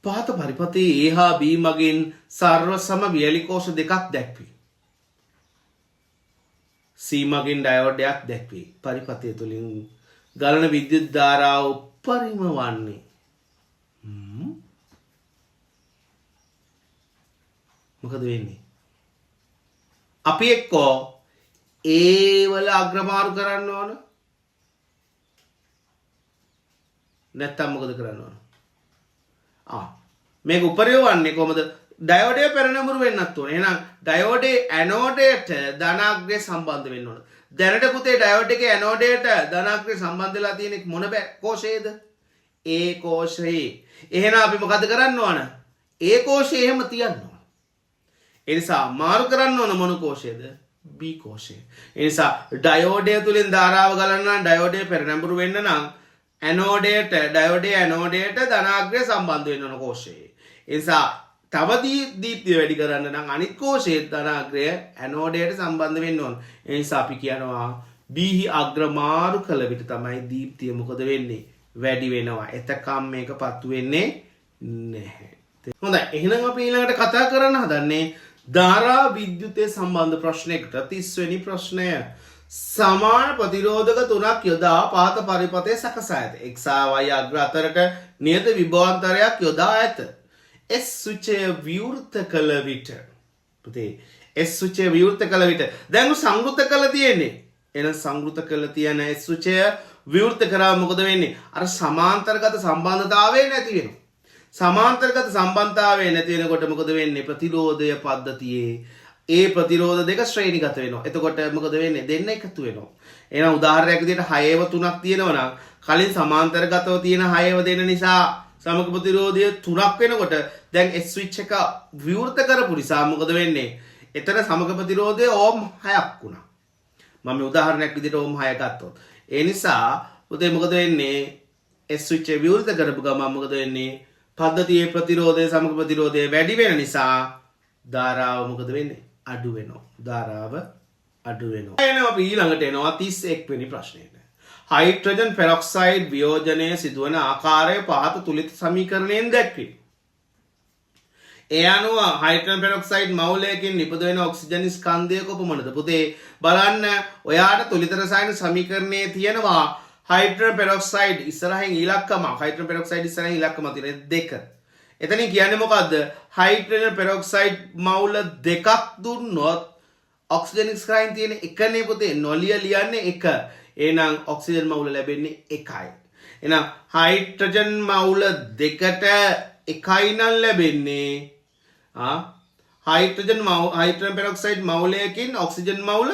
පහත පරිපතේ A හා B මගින් සර්ව සම වියලි කෝෂ දෙකක් දැක්වේ. C මගින් ඩයෝඩයක් දැක්වේ. පරිපතය තුලින් ගලන විද්‍යුත් ධාරාව උපරිම වන්නේ මොකද වෙන්නේ? අපි එක්කෝ A වල අග්‍රමාරු කරන්න ඕන. නැත්තම් මොකද කරන්න ඕන? මේක උපරිම වන්නේ කොහමද? ඩයෝඩය පෙරනඹුරු වෙන්නත් ඕන. එහෙනම් ඩයෝඩේ ඇනෝඩයට ධනාග්‍රය සම්බන්ධ වෙන්න ඕන. දැනට පුතේ ඩයෝඩ් එකේ ඇනෝඩයට ධනාග්‍රය සම්බන්ධ වෙලා තියෙන මොන කෝෂයේද? A කෝෂයේ. එහෙනම් අපි මොකද කරන්න ඕන? A කෝෂය එහෙම තියන්න ඕන. ඒ නිසා මාරු කරන්න ඕන මොන කෝෂයේද? B කෝෂය. ඒ නිසා ඩයෝඩය තුලින් ධාරාව ගලන්න නම් ඩයෝඩය පෙරනඹුරු වෙන්න නම් ඇනෝඩයට ඩයෝඩේ ඇනෝඩයට ධනාග්‍රය සම්බන්ධ වෙන්න ඕන කෝෂයේ. ඒ නිසා තව දීප්තිය වැඩි කරන්න නම් අනිත් කෝෂයේ ධනාග්‍රය ඇනෝඩයට සම්බන්ධ වෙන්න ඕන. ඒ නිසා අපි කියනවා B අග්‍රමාරු කළ විට තමයි දීප්තිය මොකද වෙන්නේ? වැඩි වෙනවා. එතකම් මේක පත්තු වෙන්නේ නැහැ. හොඳයි. එහෙනම් අපි ඊළඟට කතා කරන්න හදන්නේ ධාරා විද්‍යුතය සම්බන්ධ ප්‍රශ්නයකට 30 වෙනි ප්‍රශ්නය. සමාන ප්‍රතිරෝධක තුනක් යොදා පහත පරිපතේ සකසා ඇත. x y අග්‍ර අතරට නියත විභවාන්තරයක් යොදා ඇත. S සුචය විවෘත කළ විට පුතේ S සුචය විවෘත කළ විට දැන් සංවෘත කළ තියෙන්නේ. එහෙනම් සංවෘත කළ තියෙන S සුචය විවෘත කරා මොකද වෙන්නේ? අර සමාන්තරගත සම්බන්ධතාවය නැති වෙනවා. සමාන්තරගත සම්බන්ධතාවය නැති වෙනකොට මොකද වෙන්නේ? ප්‍රතිරෝධය පද්ධතියේ ඒ ප්‍රතිරෝධ දෙක ශ්‍රේණිගත වෙනවා. එතකොට මොකද වෙන්නේ? දෙන්න එකතු වෙනවා. එහෙනම් උදාහරණයක් විදිහට 6ව 3ක් තියෙනවා නම් කලින් සමාන්තරගතව තියෙන 6ව දෙන්න නිසා සමග ප්‍රතිරෝධය 3ක් වෙනකොට දැන් S ස්විච් එක විවෘත කරපු නිසා මොකද වෙන්නේ? එතන සමග ප්‍රතිරෝධය ඕම් 6ක් වුණා. මම උදාහරණයක් විදිහට ඕම් 6 ගත්තොත්. ඒ නිසා පුතේ මොකද වෙන්නේ? S ස්විච් එක විවෘත කරපු ගමන් මොකද වෙන්නේ? පද්ධතියේ ප්‍රතිරෝධය සමග ප්‍රතිරෝධය වැඩි වෙන නිසා ධාරාව මොකද වෙන්නේ? අඩු වෙනවා. ධාරාව අඩු වෙනවා. එනවා අපි ඊළඟට එනවා 31 වෙනි ප්‍රශ්නයට. හයිඩ්‍රජන් පෙරොක්සයිඩ් වියෝජනය සිදුවන ආකාරය පහත තුලිත සමීකරණයෙන් දැක්වේ. ඒ අනුව හයිඩ්‍රජන් පෙරොක්සයිඩ් මවුලයකින් නිපද වෙන ඔක්සිජන් ස්කන්ධය කොපමණද? පුතේ බලන්න ඔයාට තුලිත රසායන සමීකරණයේ තියෙනවා හයිඩ්‍රජන් පෙරොක්සයිඩ් ඉස්සරහින් ඉලක්කමක්. හයිඩ්‍රජන් පෙරොක්සයිඩ් ඉස්සරහින් ඉලක්කමක් තියෙන 2. එතනින් කියන්නේ මොකද්ද? හයිඩ්‍රජන් පෙරොක්සයිඩ් මවුල 2ක් දුන්නොත් ඔක්සිජන් ස්ක්‍රයින් තියෙන එකනේ පුතේ. නොලිය ලියන්නේ 1. එහෙනම් ඔක්සිජන් මවුල ලැබෙන්නේ 1යි. එහෙනම් හයිඩ්‍රජන් මවුල 2ට 1යි නම් ලැබෙන්නේ හයිඩ්‍රජන් පෙරොක්සයිඩ් මවුලයකින් ඔක්සිජන් මවුල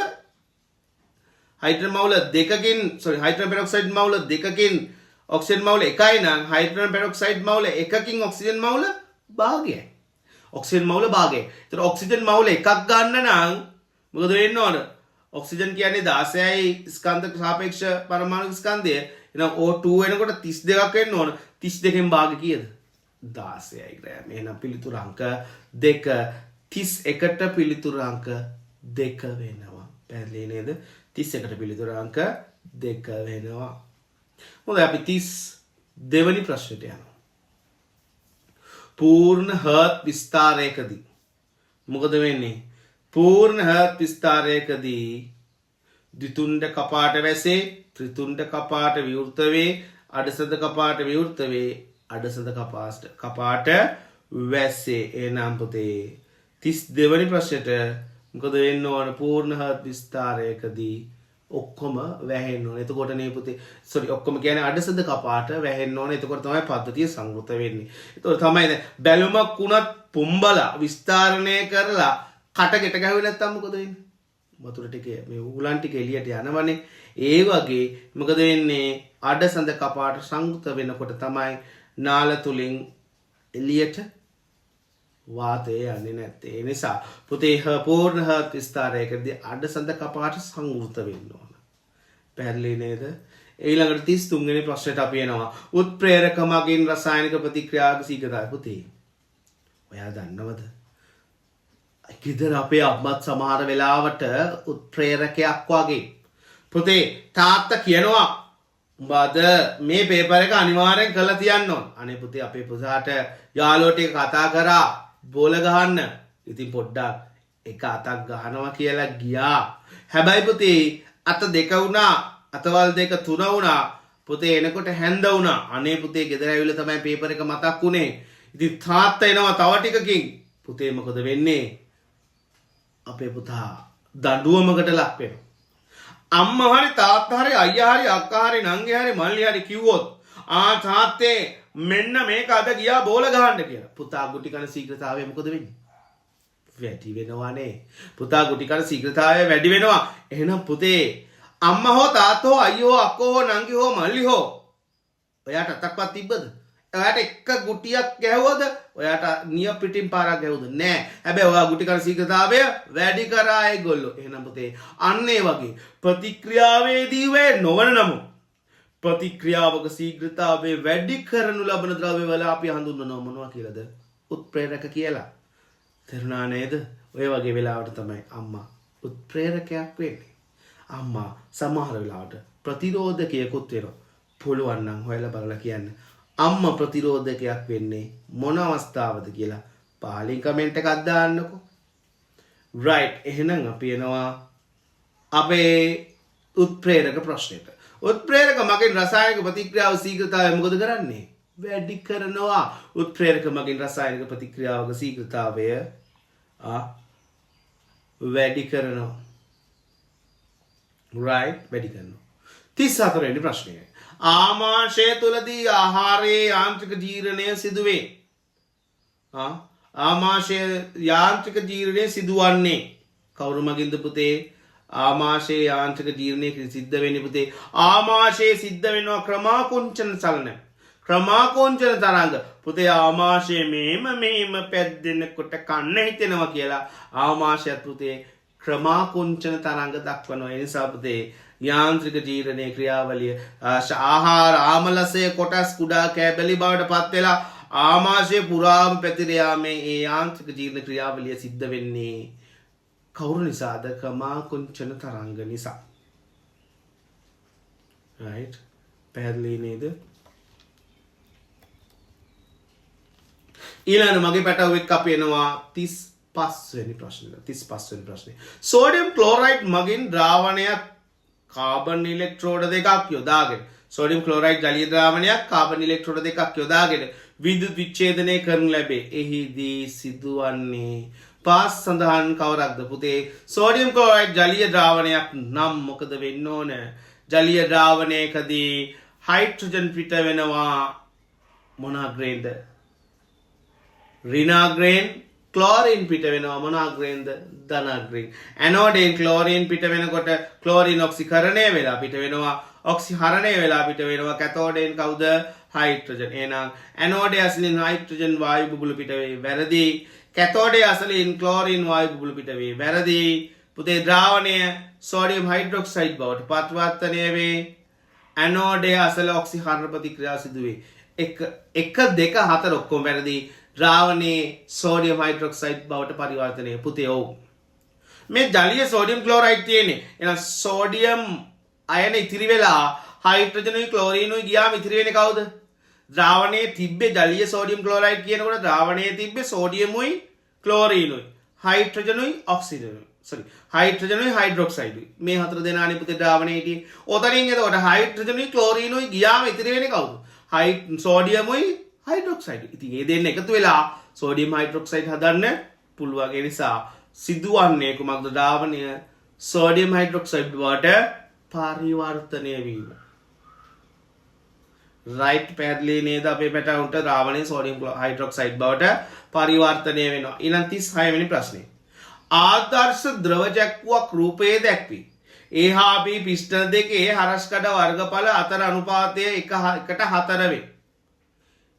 හයිඩ්‍රජන් මවුල 2කින් හයිඩ්‍රජන් පෙරොක්සයිඩ් මවුල 2කින් ඔක්සිජන් මවුල 1යි නම් හයිඩ්‍රජන් පෙරොක්සයිඩ් මවුල 1කින් ඔක්සිජන් මවුල භාගයයි. ඔක්සිජන් මවුල භාගයයි. ඒතර ඔක්සිජන් මවුල 1ක් ගන්න නම් මොකද වෙන්න ඕන? ඔක්සිජන් කියන්නේ 16යි ස්කන්ධ සාපේක්ෂ පරමාණු ස්කන්ධය. එහෙනම් O2 වෙනකොට 32ක් වෙන්න ඕන. 32කින් භාගය කීයද? 16යි ග්‍රෑම්. එහෙනම් පිළිතුරු අංක 2 31ට පිළිතුරු අංක 2 වෙනවා. පැහැදිලි නේද? 31ට පිළිතුර අංක 2 වෙනවා. හොඳයි අපි 32 වෙනි ප්‍රශ්නෙට යනවා. පූර්ණ හර්ට් විස්තාරයකදී මොකද වෙන්නේ? පූර්ණ හර්ට් විස්තාරයකදී ද්විතුණ්ඩ කපාට වැසේ, ත්‍රිතුණ්ඩ කපාට විවෘත වේ, අඩසඳ කපාට විවෘත වේ, අඩසඳ කපාට වැස්සේ. එනම් පුතේ 32 වෙනි ප්‍රශ්නෙට මොකද වෙන්න ඕන? පූර්ණ හර්ට් විස්තාරයකදී ඔක්කොම වැහෙන්න ඕන. එතකොට නේ පුතේ ඔක්කොම කියන්නේ අඩසඳ කපාට වැහෙන්න ඕන. එතකොට තමයි පද්ධතිය සංවෘත වෙන්නේ. එතකොට තමයි දැන් බැලුමක් උනත් පුම්බලා විස්තරණය කරලා කට ගෙට ගැහුවේ නැත්තම් මොකද වෙන්නේ? වතුර ටික මේ උගුලන් ටික එළියට යනවනේ. ඒ වගේ මොකද වෙන්නේ? අඩසඳ කපාට සංවෘත වෙනකොට තමයි නාල තුලින් එළියට වාතය යන්නේ නැත්තේ. ඒ නිසා පුතේ පූර්ණ හර්ට් විස්තාරයකදී අඩසඳ කපාට සංවෘත වෙන්න ඕන. පැහැදිලි නේද? ඊළඟට 33 වෙනි ප්‍රශ්නෙට අපි එනවා. උත්ප්‍රේරක මගින් රසායනික ප්‍රතික්‍රියාවක ශීඝ්‍රතාවය. පුතේ ඔයා දන්නවද? කිදර අපේ අම්මත් සමහර වෙලාවට උත්ප්‍රේරකයක් වගේ. පුතේ තාත්තා කියනවා උඹ අද මේ පේපර් එක අනිවාර්යෙන් කරලා තියන්න ඕන. අනේ පුතේ අපේ පුතාට යාළුවෝ ටික කතා කරා බෝල ගහන්න. ඉතින් පොඩ්ඩක් එක අතක් ගහනවා කියලා ගියා. හැබැයි පුතේ අත දෙක වුණා, අතවල් දෙක තුන වුණා. පුතේ එනකොට හැන්ද වුණා. අනේ පුතේ ගෙදර ඇවිල්ලා තමයි පේපර් එක මතක් වුණේ. ඉතින් තාත්තා එනවා තව ටිකකින්. පුතේ මොකද වෙන්නේ? අපේ පුතා දඬුවමකට ලක් වෙනවා. අම්මා හරි තාත්තා හරි අයියා හරි අක්කා හරි නංගි හරි මල්ලි හරි කිව්වොත් තාත්තේ මෙන්න මේක අද ගියා බෝල ගහන්න කියලා. පුතා ගුටි කන ශීඝ්‍රතාවය මොකද වෙන්නේ? වැඩි වෙනවානේ. පුතා ගුටි කන ශීඝ්‍රතාවය වැඩි වෙනවා. එහෙනම් පුතේ අම්මා හෝ තාත්තා හෝ අයියෝ හෝ අක්කෝ හෝ නංගි හෝ මල්ලි හෝ ඔයාට අතක්වත් තිබ්බද? ඔයාට එක ගුටියක් ගැහුවද? ඔයාට නිය පිටින් පාරක් ගැහුවද? නෑ. හැබැයි ඔයා ගුටි කන ශීඝ්‍රතාවය වැඩි කරා ඒගොල්ලෝ. එහෙනම් පුතේ අන්න ඒ වගේ ප්‍රතික්‍රියාවේදී වේ නොවන නමුත් ප්‍රතික්‍රියාවක ශීඝ්‍රතාවය වැඩි කරනු ලබන ද්‍රව්‍යවල අපි හඳුන්වනවා මොනවා කියලාද? උත්ප්‍රේරක කියලා. තේරුණා නේද? ඔය වගේ වෙලාවට තමයි අම්මා උත්ප්‍රේරකයක් වෙන්නේ. අම්මා සමහර වෙලාවට ප්‍රතිරෝධකයකුත් වෙනවා. පුළුවන් නම් හොයලා බලලා කියන්න. අම්මා ප්‍රතිරෝධකයක් වෙන්නේ මොන අවස්ථාවද කියලා පාලින් කමෙන්ට් එකක් දාන්නකෝ. right. එහෙනම් අපි එනවා අපේ උත්ප්‍රේරක ප්‍රශ්නෙට. උත්ප්‍රේරක මගින් රසායනික ප්‍රතික්‍රියාව ශීඝ්‍රතාවය මොකද කරන්නේ? වැඩි කරනවා. උත්ප්‍රේරක මගින් රසායනික ප්‍රතික්‍රියාවක ශීඝ්‍රතාවය වැඩි කරනවා. right. වැඩි කරනවා. 34 වෙනි ප්‍රශ්නය. ආමාශය තුලදී ආහාරයේ යාන්ත්‍රික ජීර්ණය සිදුවේ. ආමාශය යාන්ත්‍රික ජීර්ණය සිදුවන්නේ කවුරු මගින්ද පුතේ? ආමාශයේ යාන්ත්‍රික ජීර්ණය සිද්ධ වෙන්නේ පුතේ ආමාශයේ සිද්ධ වෙනවා ක්‍රමාකුංචන චලන. ක්‍රමාකුංචන තරංග පුතේ ආමාශයේ මෙහෙම පැද්දෙනකොට කන්න හිතෙනවා කියලා ආමාශයත් පුතේ ක්‍රමාකුංචන තරංග දක්වනවා. ඒ නිසා පුතේ යාන්ත්‍රික ජීර්ණයේ ක්‍රියාවලිය ආහාර ආමලසය කොටස් කුඩා කැබලි බවට පත් වෙලා ආමාශය පුරාම පැතිර යාමේ ඒ යාන්ත්‍රික ජීර්ණ ක්‍රියාවලිය සිද්ධ වෙන්නේ කවුරු නිසාද? ක්‍රමාකුංචන තරංග නිසා. right. පැහැදිලි නේද? ඊළඟ මගේ පැටවෙක් අපි එනවා 35 වෙනි ප්‍රශ්නෙට. 35 වෙනි ප්‍රශ්නේ. සෝඩියම් ක්ලෝරයිඩ් මගින් ද්‍රාවණයක් කාබන් ඉලෙක්ට්‍රෝඩ දෙකක් යොදාගෙන සෝඩියම් ක්ලෝරයිඩ් ජලීය ද්‍රාවණයක් කාබන් ඉලෙක්ට්‍රෝඩ දෙකක් යොදාගෙන විද්‍යුත් විච්ඡේදනය කරනු ලැබේ. එහිදී සිදුවන්නේ පාස් සඳහන් කවරක්ද පුතේ? සෝඩියම් ක්ලෝරයිඩ් ජලීය ද්‍රාවණයක් නම් මොකද වෙන්න ඕන? ජලීය ද්‍රාවණයකදී හයිඩ්‍රජන් පිට වෙනවා මොන අග්‍රේන්ද? ඍණාග්‍රේන්. ක්ලෝරින් පිට වෙනවා මොන අග්‍රේන්ද? ධන අග්‍රේන්. ඇනෝඩෙන් ක්ලෝරින් පිට වෙනකොට ක්ලෝරින් ඔක්සිකරණය වෙලා පිට වෙනවා. ඔක්සිහරණය වෙලා පිට වෙනවා. කැතෝඩෙන් කවුද? හයිඩ්‍රජන්. එහෙනම් ඇනෝඩේ අසලින් හයිඩ්‍රජන් වායු බුබුලු පිට වේ. වැරදි. කැතෝඩේ අසලින් ක්ලෝරින් වායු බුබුලු පිට වේ. වැරදි. පුතේ ද්‍රාවණය සෝඩියම් හයිඩ්‍රොක්සයිඩ් බවට පරිවර්තනය වේ. ඇනෝඩේ අසල ඔක්සිහරණ ප්‍රතික්‍රියාව සිදු වේ. 1 2 4 ඔක්කොම වැරදි. ද්‍රාවණයේ සෝඩියම් හයිඩ්‍රොක්සයිඩ් බවට පරිවර්තනය පුතේ ඔව්. මේ ජලීය සෝඩියම් ක්ලෝරයිඩ් තියෙන්නේ. එහෙනම් සෝඩියම් අයන ඉතිරි වෙලා හයිඩ්‍රජනුයි ක්ලෝරීනුයි ගියාම ඉතිරි වෙන්නේ කවුද? ද්‍රාවණයේ තිබ්බේ ජලීය සෝඩියම් ක්ලෝරයිඩ් කියනකොට ද්‍රාවණයේ තිබ්බේ සෝඩියමුයි ක්ලෝරීනුයි හයිඩ්‍රජනුයි ඔක්සිජනුයි හයිඩ්‍රජනුයි හයිඩ්‍රොක්සයිඩුයි මේ හතර දෙනානේ පුතේ ද්‍රාවණයේ හිටියේ. ඔතනින් එතකොට හයිඩ්‍රජනුයි ක්ලෝරීනුයි ගියාම ඉතිරි වෙන්නේ කවුද? සෝඩියමුයි හයිඩ්‍රොක්සයිඩ්. ඉතින් මේ දෙන්න එකතු වෙලා සෝඩියම් හයිඩ්‍රොක්සයිඩ් හදන්න පුළුවන්. ඒ නිසා සිදුවන්නේ කුමක්ද? ද්‍රාවණය සෝඩියම් හයිඩ්‍රොක්සයිඩ් වලට පරිවර්තනය වීම. රයිට් පැහැදිලි නේද? අපේ පැටවුන්ට ද්‍රාවණය සෝඩියම් හයිඩ්‍රොක්සයිඩ් බවට පරිවර්තනය වෙනවා. ඊළඟ 36 වෙනි ප්‍රශ්නේ. ආදර්ශ ද්‍රව ජැක්කුවක් රූපයේ දැක්වී A හා B පිස්ටන දෙකේ හරස්කඩ වර්ගඵල අතර අනුපාතය 1:4 වේ.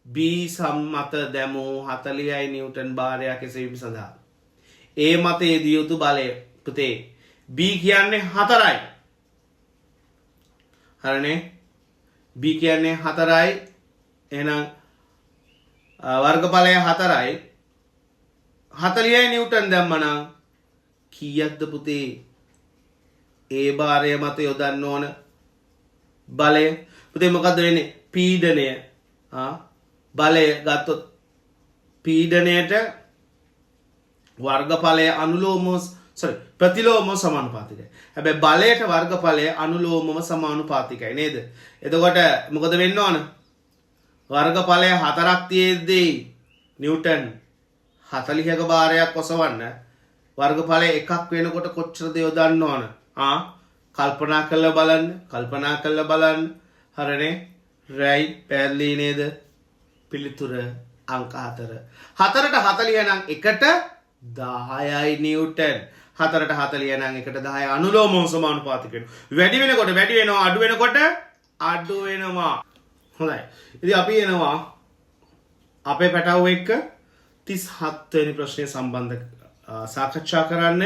B සම්මත දැමූ 40යි නිව්ටන් භාරයක් එසවීම සඳහා A මතයේ දිය යුතු බලය පුතේ B කියන්නේ 4යි. හරිනේ? B කියන්නේ 4යි. එහෙනම් වර්ගඵලය 4යි. 40යි නිව්ටන් දැම්මනම් කීයක්ද පුතේ? A භාරය මත යොදන්න ඕන බලය. පුතේ මොකද්ද වෙන්නේ? පීඩනය. බලය ගත්තොත් පීඩනයට වර්ගඵලය ප්‍රතිලෝමව සමානුපාතිකයි. හැබැයි බලයට වර්ගඵලය අනුලෝමව සමානුපාතිකයි නේද? එතකොට මොකද වෙන්න ඕන? වර්ගඵලය 4ක් තියෙද්දී නිව්ටන් 40ක භාරයක් ඔසවන්න වර්ගඵලය 1ක් වෙනකොට කොච්චරද යොදන්න ඕන? කල්පනා කරලා බලන්න. හරිනේ? රයිට් පැහැදිලි නේද? පිළිතුර අංක 4. 4ට 40 නම් 1ට 10යි නිව්ටන්. 4ට 40 නම් 1ට 10 අනුලෝමව සමානුපාතික වෙනවා. වැඩි වෙනකොට වැඩි වෙනවා, අඩු වෙනකොට අඩු වෙනවා. හොඳයි. ඉතින් අපි එනවා අපේ පැටවුව එක්ක 37 වෙනි ප්‍රශ්නය සම්බන්ධ සාකච්ඡා කරන්න.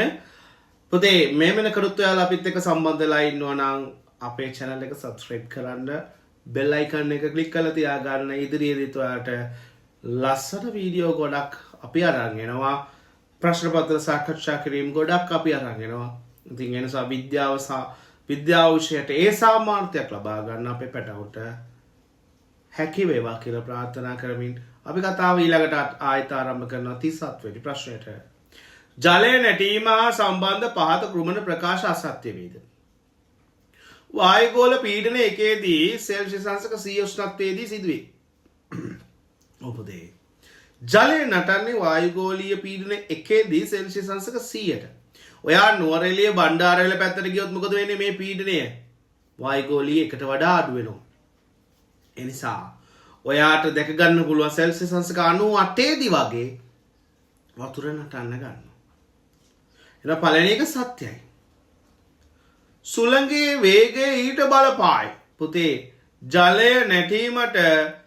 පුතේ මේ වෙනකරුත් ඔයාලා අපිත් එක්ක සම්බන්ධ වෙලා ඉන්නවා නම් අපේ channel එක subscribe කරන්න, bell icon එක click කරලා තියාගන්න. ඉදිරියේදීත් ඔයාලට ලස්සන වීඩියෝ ගොඩක් අපි අරන් එනවා. ප්‍රශ්න පත්‍ර සාකච්ඡා කිරීම ගොඩක් අපි අරන් එනවා. ඉතින් ඒ නිසා විද්‍යාව විෂයට ඒ සාමාර්ථයක් ලබා ගන්න අපේ පැටවුන්ට හැකි වේවා කියලා ප්‍රාර්ථනා කරමින් අපි කතාව ඊළඟට ආයත ආරම්භ කරනවා 37 වෙනි ප්‍රශ්නයට. ජලය නැටීම හා සම්බන්ධ පහත කුමන ප්‍රකාශ අසත්‍ය වේද? වායුගෝල පීඩන එකේදී සෙල්සියස් අංශක C උෂ්ණත්වයේදී සිදුවේ. ඔබදේ ජලය නටන්නේ වායුගෝලීය පීඩන එකේදී සෙල්සියස් අංශක 100ට. ඔයා නුවරඑළිය බණ්ඩාරවැල පැත්තට ගියොත් මොකද වෙන්නේ? මේ පීඩනය වායුගෝලීය එකට වඩා අඩු වෙනවා. ඒ නිසා ඔයාට දැක ගන්න පුළුවන් සෙල්සියස් අංශක 98 දී වගේ වතුර නටන්න ගන්නවා. එන පළවෙනි එක සත්‍යයි. සුළඟේ වේගය ඊට බලපායි. පුතේ ජලය නැටීමට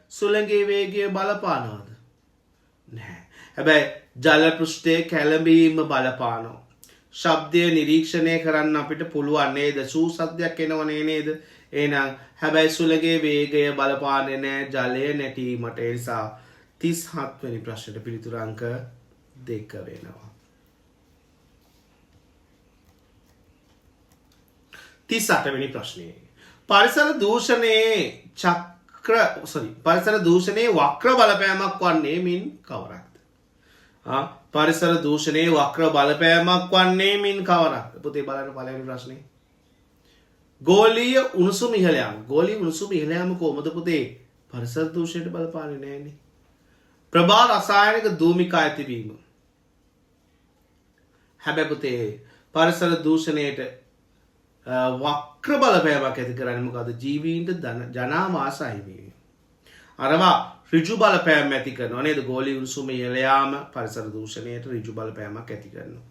සුළඟේ වේගය බලපානවද? නැහැ. හැබැයි ජල පෘෂ්ඨයේ කැළඹීම බලපානවා. ශබ්දය නිරීක්ෂණය කරන්න අපිට පුළුවන් නේද? සූ සද්දයක් එනවනේ නේද? එහෙනම් හැබැයි සුළඟේ වේගය බලපාන්නේ නැහැ ජලය නැටීමට. ඒ නිසා 37 වෙනි ප්‍රශ්නෙට පිළිතුරු අංක 2 වෙනවා. 38 වෙනි ප්‍රශ්නේ. පරිසර දූෂණයේ වක්‍ර බලපෑමක් වන්නේ මින් කවරක්ද? පරිසර දූෂණයේ වක්‍ර බලපෑමක් වන්නේ මින් කවරක්ද? පුතේ බලන්න පළවෙනි ප්‍රශ්නේ. ගෝලීය උණුසුම ඉහළ යාම. ගෝලීය උණුසුම ඉහළ යාම කොහොමද පුතේ? පරිසර දූෂණයට බලපාන්නේ නැහැනේ. ප්‍රබල රසායනික දූමිකා ඇතිවීම. හැබැයි පුතේ පරිසර දූෂණයට වක්‍ර බලපෑමක් ඇති කරන්නේ මොකද්ද? ජීවීන්ට ජනාවාස අහිමි. අරවා ඍජු බලපෑම් ඇති කරනවා නේද? ගෝලීය උණුසුම ඉහළ යාම පරිසර දූෂණයට ඍජු බලපෑමක් ඇති කරනවා.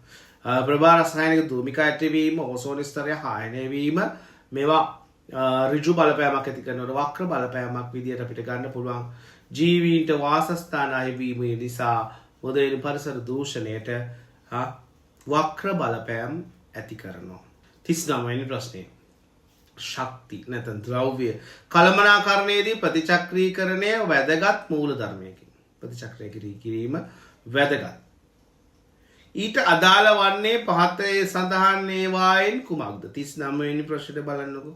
ප්‍රබල රසායනික දූමිකා ඇතිවීම, ඕසෝන ස්තරය හායනය වීම මේවා ඍජු බලපෑමක් ඇති කරනවා. වක්‍ර බලපෑමක් විදියට අපිට ගන්න පුළුවන්. ජීවීන්ට වාසස්ථාන අහිමි නිසා මොදෙන පරිසර දූෂණයට වක්‍ර බලපෑම් ඇති කරනවා. 39 වෙනි ප්‍රශ්නේ. ශක්ති නැත්නම් ද්‍රව්‍ය කළමනාකරණයේදී ප්‍රතිචක්‍රීකරණය වැදගත් මූල ධර්මයකින්. ප්‍රතිචක්‍රීය කිරීම වැදගත්. ඊට අදාළ වන්නේ පහතේ සඳහන් ඒවායින් කුමක්ද? 39 වෙනි ප්‍රශ්නේ බලන්නකෝ.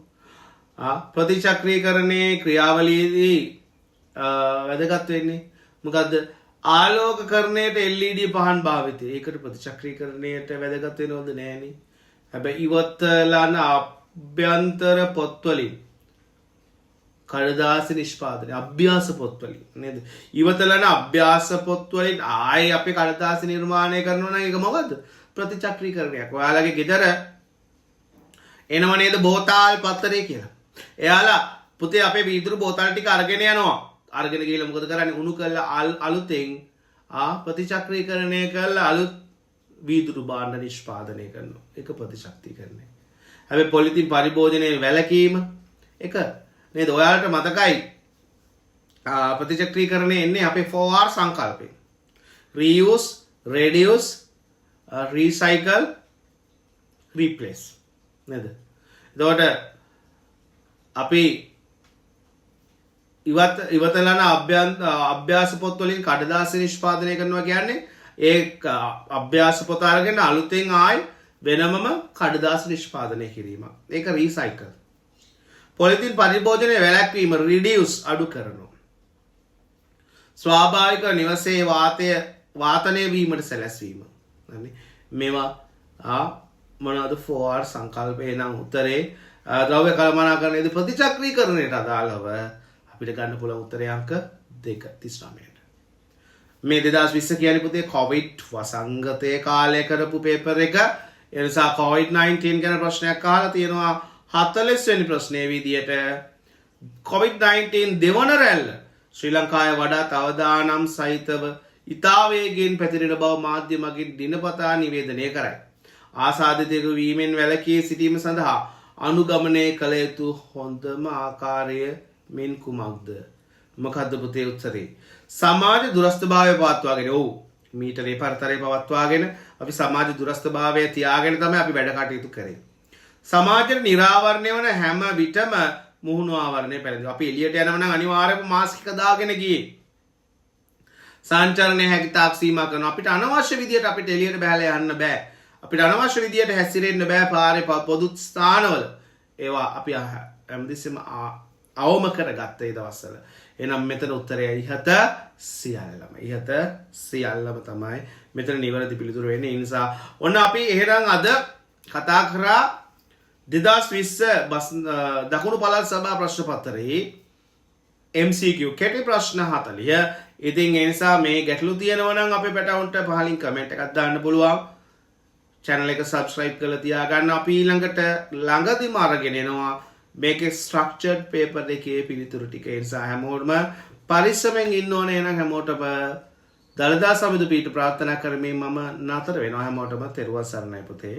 ප්‍රතිචක්‍රීකරණයේ ක්‍රියාවලියේදී වැදගත් වෙන්නේ මොකද්ද? ආලෝකකරණයට LED පහන් භාවිතය. ඒකට ප්‍රතිචක්‍රීකරණයට වැදගත් වෙනවද? නෑනේ. හැබැයි ඉවතලන අභ්‍යන්තර පොත්වලින් කඩදාසි නිෂ්පාදනය අභ්‍යාස පොත්වලින් නේද? ඉවතලන අභ්‍යාස පොත්වලින් ආයේ අපි කඩදාසි නිර්මාණය කරනවා නම් ඒක මොකද්ද? ප්‍රතිචක්‍රීකරණයක්. ඔයාලගේ ගෙදර එනව නේද බෝතාල් පත්තරේ කියලා. එයාලා පුතේ අපේ වීදුරු බෝතල් ටික අරගෙන යනවා. අරගෙන ගිහලා මොකද කරන්නේ? උණු කරලා අලුතෙන් ප්‍රතිචක්‍රීකරණය කරලා අලුත් වීදුරු භාණ්ඩ නිෂ්පාදනය කරනවා. ඒක ප්‍රතිශක්තිකරණය. හැබැයි පොලිතින් පරිභෝජනයේ වැළකීම එක නේද? ඔයාලට මතකයි ප්‍රතිචක්‍රීකරණය එන්නේ අපේ 4R සංකල්පයෙන්. reuse, reduce, recycle, replace නේද? එතකොට අපි ඉවතලන අභ්‍යාස පොත් වලින් කඩදාසි නිෂ්පාදනය කරනවා කියන්නේ ඒ අභ්‍යාස පොත අරගෙන අලුතෙන් ආයි වෙනමම කඩදාසි නිෂ්පාදනය කිරීම. ඒක රීසයිකල්. පොලිතින් පරිභෝජනය වැළැක්වීම රිඩියුස් අඩු කරනවා. ස්වාභාවික නිවසේ වාතනය වීමට සැලැස්වීම. මේවා මොනවද 4R සංකල්පේ නම් උත්තරේ ද්‍රව්‍ය කළමනාකරණයේදී ප්‍රතිචක්‍රීකරණයට අදාළව අපිට ගන්න පුළුවන් උත්තරේ අංක 2 39ට. මේ 2020 කියන්නේ පුතේ කොවිඩ් වසංගතයේ කාලය කරපු පේපර් එක. ඒ නිසා COVID-19 ගැන ප්‍රශ්නයක් අහලා තියෙනවා 40 වෙනි ප්‍රශ්නයේ විදියට COVID-19 දෙවන රැල්ල ශ්‍රී ලංකාවේ වඩාත් අවදානම් සහිතව ඉතා වේගයෙන් පැතිරෙන බව මාධ්‍ය මගින් දිනපතා නිවේදනය කරයි. ආසාදිතයෙකු වීමෙන් වැළකී සිටීම සඳහා අනුගමනය කළ යුතු හොඳම ආකාරය මෙන් කුමක්ද? මොකද්ද පුතේ උත්තරේ? සමාජ දුරස්ථභාවය පවත්වාගෙන. ඔව් මීටරේ පරතරය පවත්වාගෙන අපි සමාජ දුරස්ථභාවය තියාගෙන තමයි අපි වැඩ කටයුතු කරේ. සමාජයේ නිරාවරණය වන හැම විටම මුහුණු ආවරණය පැළඳෙනවා. අපි එළියට යනවා නම් අනිවාර්යයෙන්ම මාස්ක් එක දාගෙන ගියේ. සංචරණය හැකිතාක් සීමා කරනවා. අපිට අනවශ්‍ය විදියට අපිට එළියට බහලා යන්න බෑ. අපිට අනවශ්‍ය විදියට හැසිරෙන්න බෑ පාරේ පොදු ස්ථානවල. ඒවා අපි හැමදෙස්සෙම අවම කරගත්ත ඒ දවස්වල. එහෙනම් මෙතන උත්තරය ඉහත සියල්ලම. ඉහත සියල්ලම තමයි මෙතන නිවැරදි පිළිතුර වෙන්නේ. ඒ නිසා ඔන්න අපි එහෙනම් අද කතා කරා 2020 දකුණු පළාත් සභා ප්‍රශ්න පත්‍රයේ MCQ කෙටි ප්‍රශ්න 40. ඉතින් ඒ නිසා මේ ගැටලු තියෙනවා නම් අපේ පැටවුන්ට පහලින් කමෙන්ට් එකක් දාන්න පුළුවන්. channel එක subscribe කරලා තියාගන්න. අපි ඊළඟට ළඟදිම අරගෙන එනවා මේකේ structured paper එකේ පිළිතුරු ටික. ඒ නිසා හැමෝටම පරිස්සමෙන් ඉන්න ඕනේ. එහෙනම් හැමෝටම දළදා සමිඳු පීඨ ප්‍රාර්ථනා කරමින් මම නතර වෙනවා. හැමෝටම තෙරුවන් සරණයි පුතේ.